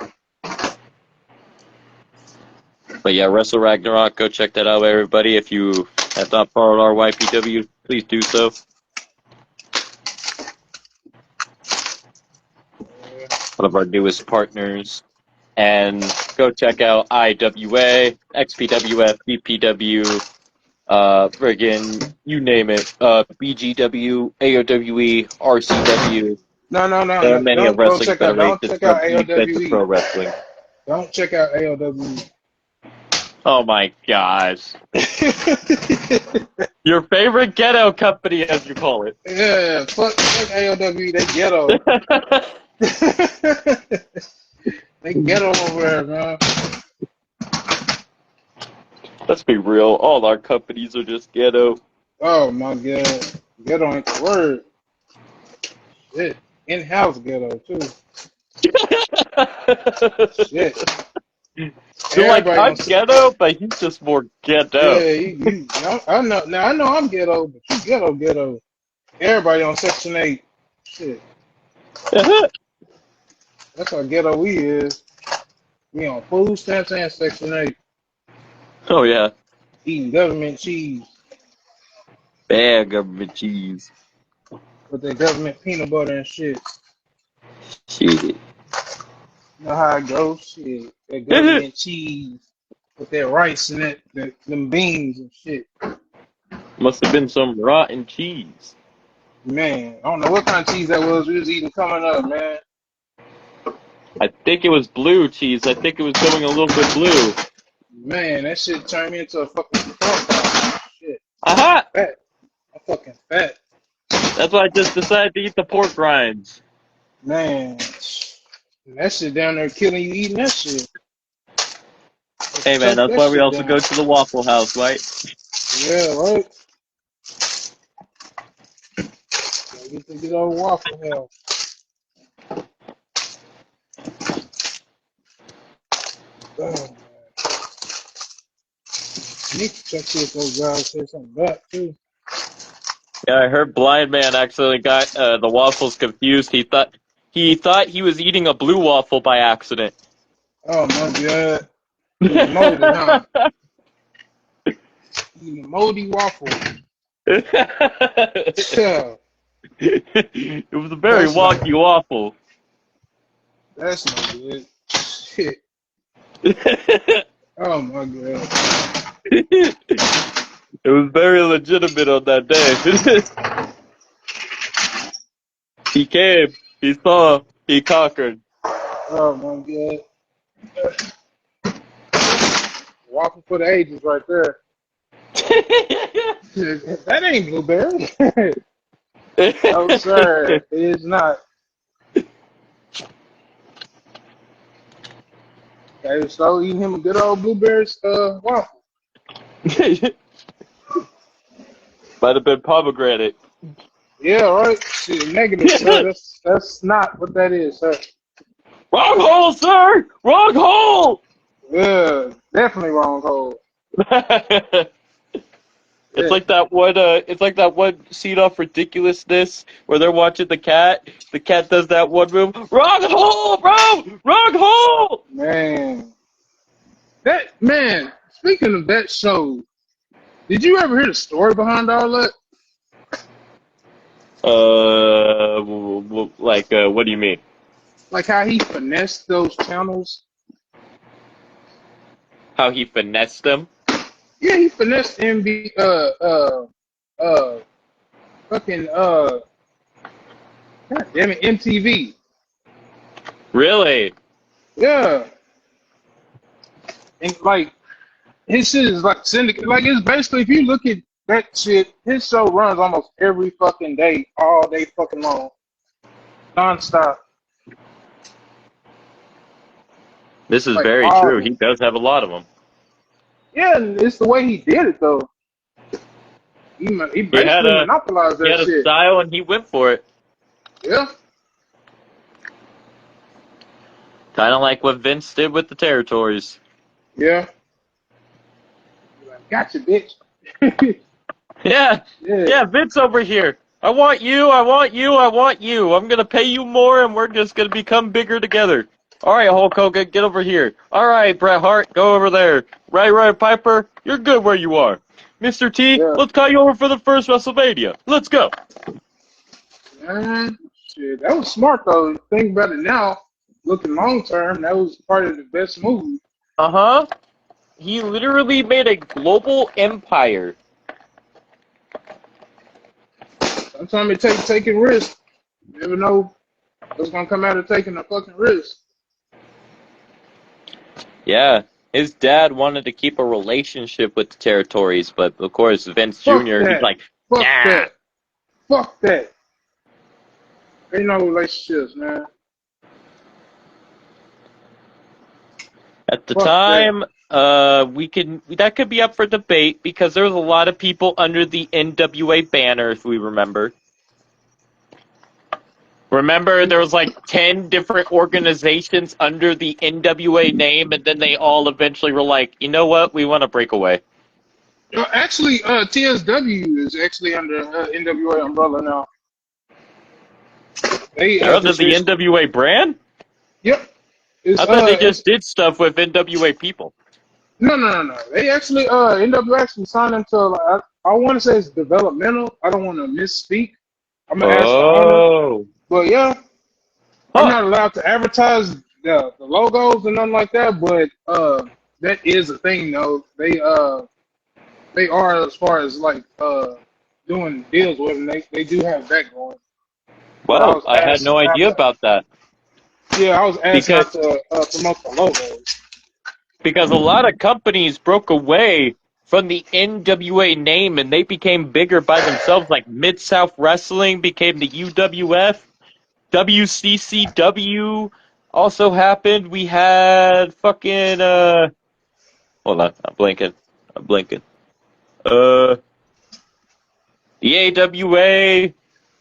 A: But yeah, Wrestle Ragnarok, go check that out, everybody. If you have not followed our YPW, please do so. One of our newest partners. And go check out IWA, XPWF, BPW, friggin' you name it, BGW, AOWE, RCW.
C: No.
A: There are many of
C: Don't
A: Wrestling
C: check out. Don't
A: Federation's
C: check out
A: sub-events of pro
C: AOWE.
A: wrestling.
C: Don't check out AOWE.
A: Oh my gosh. Your favorite ghetto company, as you call it.
C: Yeah, fuck AOWE. They ghetto. They ghetto over there, man.
A: Let's be real, all our companies are just ghetto.
C: Oh my god, ghetto ain't the word. Shit, in-house ghetto too. Shit.
A: So like,
C: Everybody
A: I'm
C: gonna say,
A: ghetto, but he's just more ghetto.
C: yeah, I know. Now I know I'm ghetto, but you ghetto. Everybody on Section 8. Shit, that's how ghetto we is. We on food stamps and Section 8,
A: Oh yeah.
C: eating government cheese
A: Bad government cheese.
C: with the government peanut butter and shit.
A: Shit.
C: You know how it goes? Shit, that government cheese with that rice and them beans and shit.
A: Must have been some rotten cheese.
C: Man, I don't know what kind of cheese that was we was eating coming up, man.
A: I think it was blue cheese. I think it was going a little bit blue.
C: Man, that shit turned me into a fucking pork pie. Shit,
A: Aha!
C: fat. I'm fucking fat.
A: That's why I just decided to eat the pork rinds.
C: Man, that shit down there killing you eating that shit.
A: Hey man, that's why we also go to the Waffle House, right?
C: Yeah, right. Gotta get the good old Waffle House. Oh, man. Need to check see if those guys say something back too.
A: Yeah, I heard Blind Man actually got the waffles confused. He thought he was eating a blue waffle by accident.
C: Oh my god. It was moldy, huh? Eating a moldy waffle. Yeah,
A: It was a very wonky waffle.
C: that's no good. Shit. Oh my god.
A: It was very legitimate on that day. He came, he saw, he conquered.
C: Oh my god. Waffle for the ages right there. That ain't blueberry. No sir, it is not. Okay, so eating him a good old blueberries waffle.
A: Might have been pomegranate.
C: Yeah, right. Shit, negative, sir. That's not what that is, sir.
A: Wrong hole, sir! Wrong hole!
C: Yeah, definitely wrong hole.
A: It's
C: Yeah.
A: like that one. It's like that one scene off Ridiculousness where they're watching the cat. The cat does that one move. Wrong hole, bro. Wrong hole.
C: Man. Speaking of that show, did you ever hear the story behind all that?
A: What do you mean?
C: Like how he finessed those channels?
A: How he finessed them?
C: Yeah, he finessed uh, fucking, God damn it, MTV.
A: Really?
C: Yeah. And like, his shit is like syndicate. Like, it's basically, if you look at that shit, his show runs almost every fucking day, all day fucking long, nonstop.
A: This is
C: Like,
A: very
C: all
A: true.
C: of
A: He
C: them.
A: does have a lot of them.
C: Yeah, and it's the way he did it, though. He
A: He had
C: basically
A: a
C: monopolized
A: he
C: that
A: had a
C: shit.
A: style and he went for it.
C: Yeah.
A: Kind of like what Vince did with the territories.
C: Yeah. Like, gotcha, bitch.
A: Yeah,
C: Yeah.
A: yeah, Vince over here. I want you, I want you, I want you. I'm gonna pay you more and we're just gonna become bigger together. Alright, Hulk Hogan, get over here. Alright, Bret Hart, go over there. Right, Piper, you're good where you are. Mr. T,
C: Yeah.
A: let's call you over for the first WrestleMania. Let's go.
C: Man, shit, that was smart though. Think about it now. Looking long term, that was part of the best move.
A: Uh-huh. He literally made a global empire.
C: Sometimes it takes taking risks. You never know what's gonna come out of taking a fucking risk.
A: Yeah, his dad wanted to keep a relationship with the territories, but of course Vince
C: Fuck
A: Jr., he's
C: that.
A: like,
C: Fuck
A: nah.
C: that. Fuck that. Ain't no relationships, man.
A: At the
C: Fuck that.
A: time, that could be up for debate because there was a lot of people under the NWA banner, if we remember. Remember, there was like 10 different organizations under the NWA name, and then they all eventually were like, you know what, we want to break away.
C: Actually, TSW is actually under NWA umbrella now. They
A: They're under
C: just
A: the
C: recently.
A: NWA brand?
C: Yep.
A: I thought they just
C: It's
A: did stuff with NWA people.
C: no. They actually NWA actually signed into I want to say it's developmental. I don't want to misspeak. I'm gonna ask the owner,
A: Oh.
C: but yeah, I'm
A: Huh.
C: not allowed to advertise the logos and nothing like that. But that is a thing though. They are as far as like doing deals with them. They do have that going. But I
A: Well,
C: was
A: I had
C: asked
A: no
C: not
A: idea
C: to.
A: about that.
C: Yeah, I was asked
A: Because
C: not to promote the logos.
A: because a lot of companies broke away from the NWA name and they became bigger by themselves. Like Mid South Wrestling became the UWF, WCCW also happened. We had fucking hold on, I'm blinking. Uh, the AWA,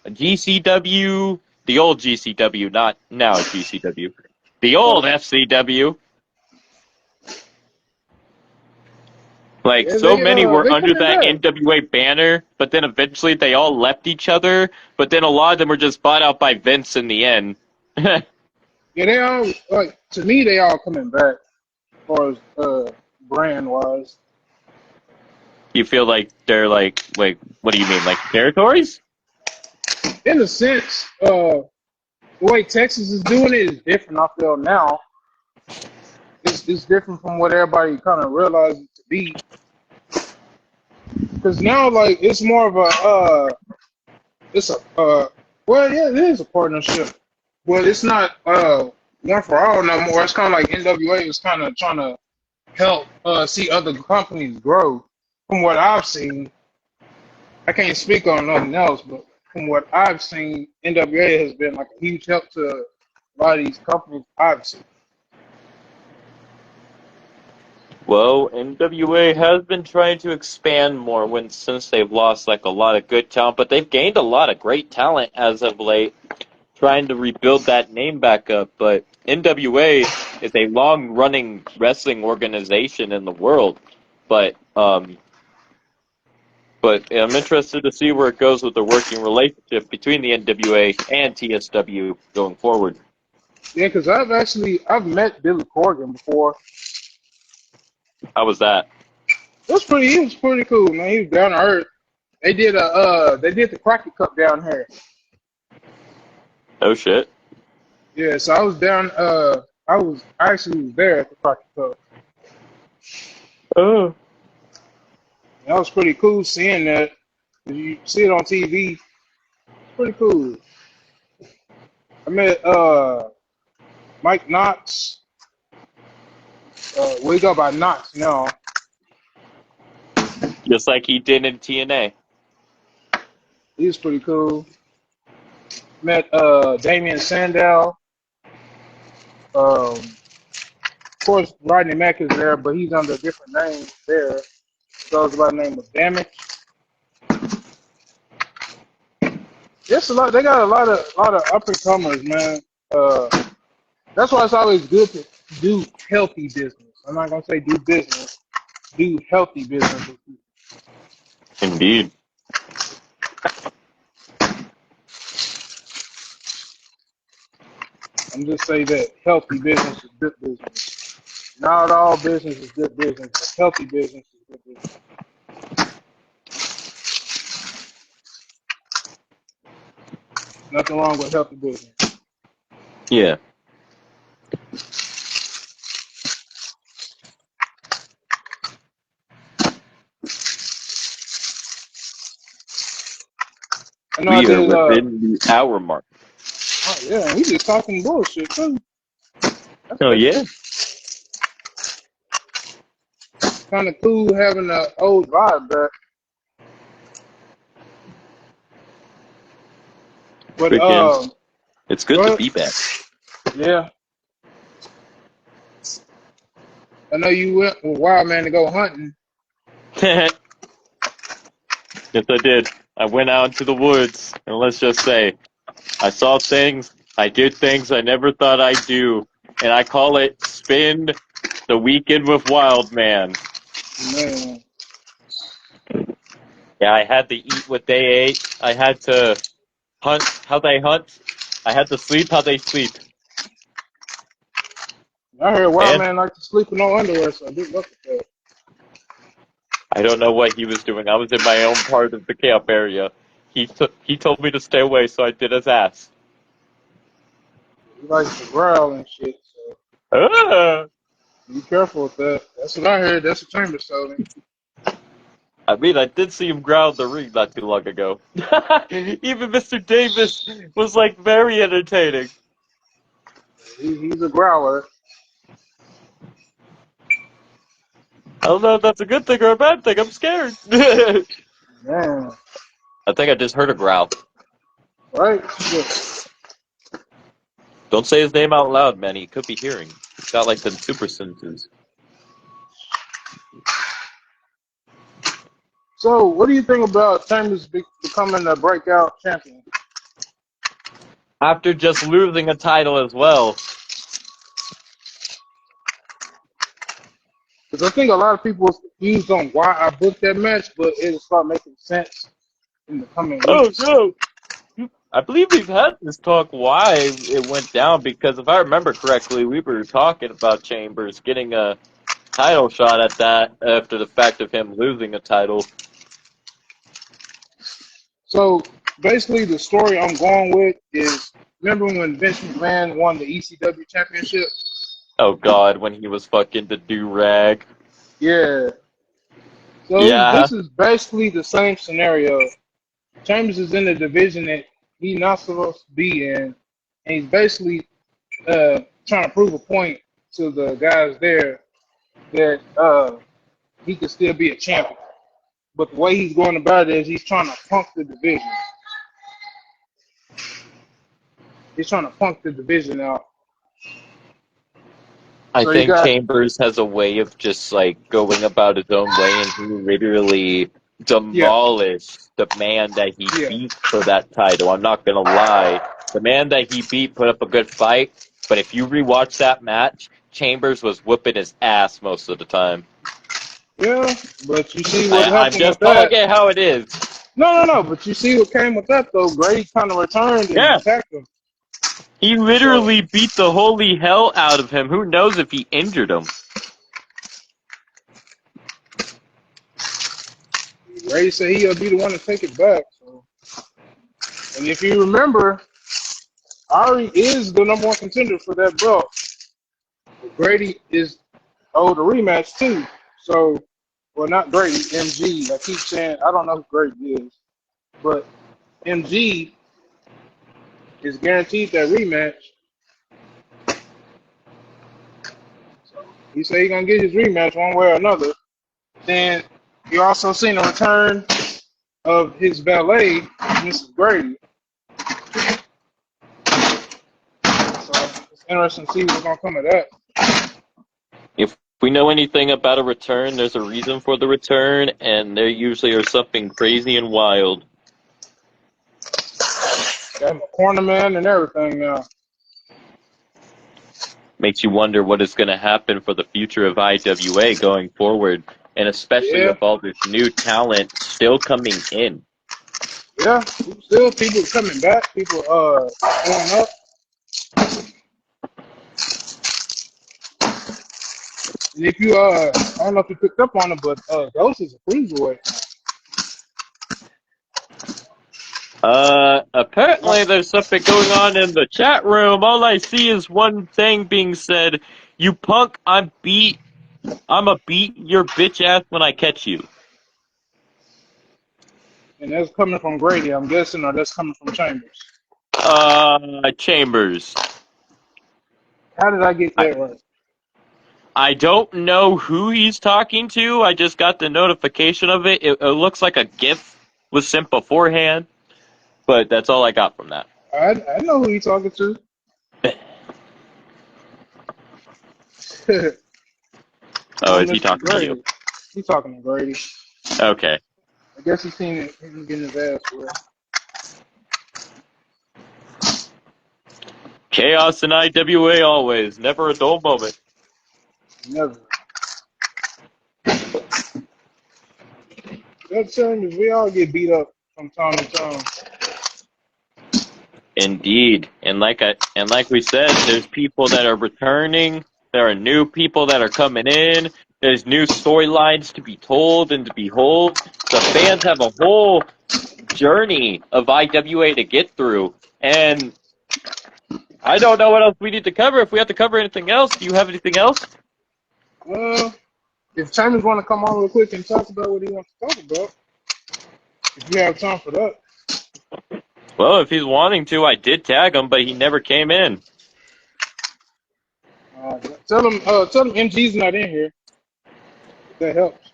A: GCW, the old GCW, not now GCW, the old FCW. Like,
C: Yeah,
A: so many were
C: they
A: under
C: coming
A: that
C: back.
A: NWA banner, but then eventually they all left each other, but then a lot of them were just bought out by Vince in the end.
C: Yeah, they all like to me. They all coming back as far as brand wise.
A: You feel like they're like, what do you mean, like territories?
C: In a sense, the way Texas is doing it is different. I feel now it's different from what everybody kind of realizes it to be. Because now, like, it's more of a it's a well, yeah, it is a partnership, but it's not one for all no more. It's kind of like NWA is kind of trying to help see other companies grow. From what I've seen, I can't speak on nothing else, but from what I've seen, NWA has been like a huge help to a lot of these companies I've seen.
A: Well, NWA has been trying to expand more since they've lost like a lot of good talent, but they've gained a lot of great talent as of late, trying to rebuild that name back up. But NWA is a long-running wrestling organization in the world, but But I'm interested to see where it goes with the working relationship between the NWA and TSW going forward.
C: Yeah, because I've met Billy Corgan before.
A: How was that?
C: He was pretty cool, man. He was down to earth. They did the Crockett Cup down here.
A: Oh shit.
C: Yeah, so I was down. I actually was there at the Crockett Cup.
A: Oh.
C: That was pretty cool seeing that. You see it on TV. Pretty cool. I met Mike Knox. We go by Knox now.
A: Just like he did in TNA.
C: He was pretty cool. Met Damian Sandow. Of course, Rodney Mack is there, but he's under a different name there. Goes by the name of Damage. It's a lot. They got a lot of up and comers, man. That's why it's always good to do healthy business. I'm not gonna say do business. Do healthy business.
A: Indeed.
C: I'm just say that healthy business is good business. Not all business is good business, but healthy business is good business. Nothing wrong with healthy business.
A: Yeah.
C: I know I
A: We are
C: did.
A: within the hour mark.
C: Oh yeah, we just talking bullshit too.
A: Oh yeah.
C: Kind of cool having an old vibe back. But
A: Freaking, it's good to
C: but
A: be back.
C: yeah, I know you went with Wild Man to go hunting.
A: Yes, I did. I went out into the woods, and let's just say, I saw things, I did things I never thought I'd do, and I call it Spend the Weekend with Wild Man.
C: Man,
A: Yeah, I had to eat what they ate. I had to hunt how they hunt. I had to sleep how they sleep.
C: I heard Wild
A: And
C: Man like to sleep with no underwear, so I did look at that.
A: I don't know what he was doing. I was in my own part of the camp area. He told me to stay away, so I did his ass.
C: He likes to growl and shit, so
A: Ah!
C: be careful with that. That's what I heard. That's what Chambers told me.
A: I mean, I did see him growl in the ring not too long ago. Even Mr. Davis was like very entertaining.
C: He's a growler.
A: I don't know if that's a good thing or a bad thing. I'm scared. I
C: Man,
A: think I just heard a growl.
C: right? Yeah.
A: Don't say his name out loud, man. He could be hearing. He's got like them super senses.
C: So, what do you think about Chambers becoming a breakout champion?
A: After just losing a title as well.
C: Because I think a lot of people was confused on why I booked that match, but it'll start making sense in the coming
A: Oh
C: weeks.
A: no! I believe we've had this talk why it went down, because if I remember correctly, we were talking about Chambers getting a title shot at that after the fact of him losing a title.
C: So basically, the story I'm going with is, remember when Vince McMahon won the ECW championship?
A: Oh god, when he was fucking the do-rag.
C: Yeah. So
A: Yeah.
C: this is basically the same scenario. Chambers is in the division that he's not supposed to be in, and he's basically trying to prove a point to the guys there that he could still be a champion. But the way he's going about it is he's trying to punk the division. He's trying to punk the division out.
A: I
C: So you
A: think
C: got,
A: Chambers has a way of just like going about his own way, and he literally
C: yeah,
A: demolished the man that he
C: yeah.
A: beat for that title. I'm not gonna lie. The man that he beat put up a good fight, but if you rewatch that match, Chambers was whooping his ass most of the time.
C: Yeah, but you see what
A: I'm
C: happened with
A: just calling
C: that.
A: it how it is.
C: No. But you see what came with that though. Grady kind of returned and
A: Yeah,
C: attacked him.
A: he
C: So
A: literally beat the holy hell out of him. Who knows if he injured him?
C: Grady said he'll be the one to take it back. So, and if you remember, Ari is the number one contender for that belt. But Grady is owed a rematch too. So, well, not Grady, MG. I keep saying I don't know who Grady is, but MG is guaranteed that rematch. So he said he's gonna get his rematch one way or another. Then you also seen a return of his valet, Mrs. Grady. So it's interesting to see what's gonna come of that.
A: If we know anything about a return, there's a reason for the return, and there usually are something crazy and wild.
C: Got him a corner man and everything now.
A: Makes you wonder what is going to happen for the future of IWA going forward, and especially
C: Yeah,
A: with all this new talent still coming in.
C: yeah. Still people coming back, people going up. And if you I don't know if you picked up on it, but Ghost is a cruiserweight.
A: Apparently there's something going on in the chat room. All I see is one thing being said. You punk, I'ma beat your bitch ass when I catch you.
C: And that's coming from Grady, I'm guessing, or that's coming from Chambers.
A: Chambers.
C: How did I get that right?
A: I don't know who he's talking to. I just got the notification of it. It looks like a GIF was sent beforehand, but that's all I got from that.
C: I know who he's talking to.
A: Oh, is he
C: Mr.
A: talking to you?
C: Grady. He's talking to Grady.
A: Okay.
C: I guess he's seen it, him getting his ass whooped.
A: Chaos in IWA always. Never a dull moment.
C: Never. That Chambers, we all get beat up from time to time.
A: Indeed. And like we said, there's people that are returning. There are new people that are coming in. There's new storylines to be told and to behold. The fans have a whole journey of IWA to get through. And I don't know what else we need to cover. If we have to cover anything else, do you have anything else?
C: If Chambers want to come on real quick and talk about what he wants to talk about, if you have time for that.
A: Well, if he's wanting to, I did tag him, but he never came in.
C: Tell him MG's not in here. If that helps.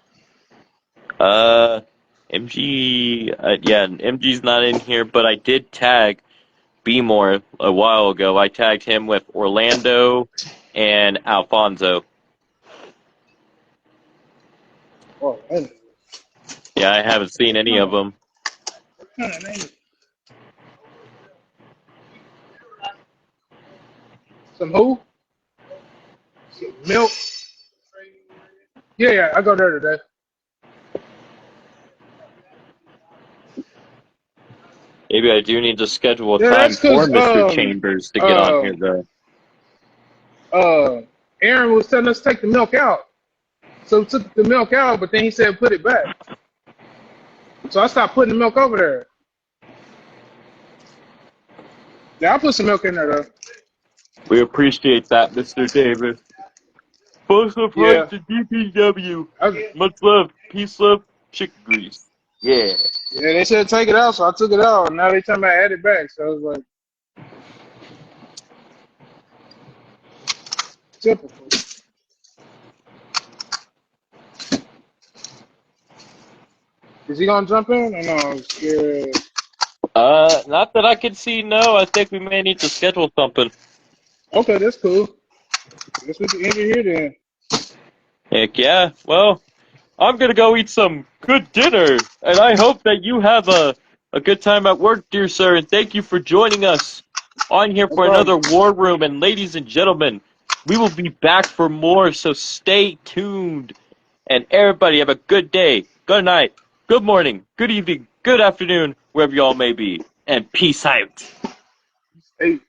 A: MG's not in here, but I did tag B-More a while ago. I tagged him with Orlando and Alfonso.
C: Oh, man.
A: Yeah, I haven't seen any of them.
C: What kind of name is it? Some who? Some milk. Yeah, I go there today.
A: Maybe I do need to schedule a
C: Yeah,
A: time
C: that's
A: for
C: because
A: Mr. Chambers to get on here, though.
C: Aaron was telling us to take the milk out. So we took the milk out, but then he said put it back. So I stopped putting the milk over there. Yeah, I'll put some milk in there though.
A: We appreciate that, Mr. Davis. Post of
C: Yeah.
A: right to DPW.
C: Okay.
A: Much love. Peace, love, chicken grease. Yeah.
C: Yeah, they said take it out, so I took it out. Now they tell me I add it back. So I was like, typical. Is he gonna jump in? Or no, I'm scared.
A: Not that I can see, no. I think we may need to schedule something.
C: Okay, that's cool. Guess we can end it here then.
A: Heck yeah. Well, I'm gonna go eat some good dinner, and I hope that you have a good time at work, dear sir, and thank you for joining us on here
C: No
A: for another
C: problem.
A: War Room. And ladies and gentlemen, we will be back for more, so stay tuned. And everybody have a good day, good night, good morning, good evening, good afternoon, wherever y'all may be. And peace out.
C: Hey.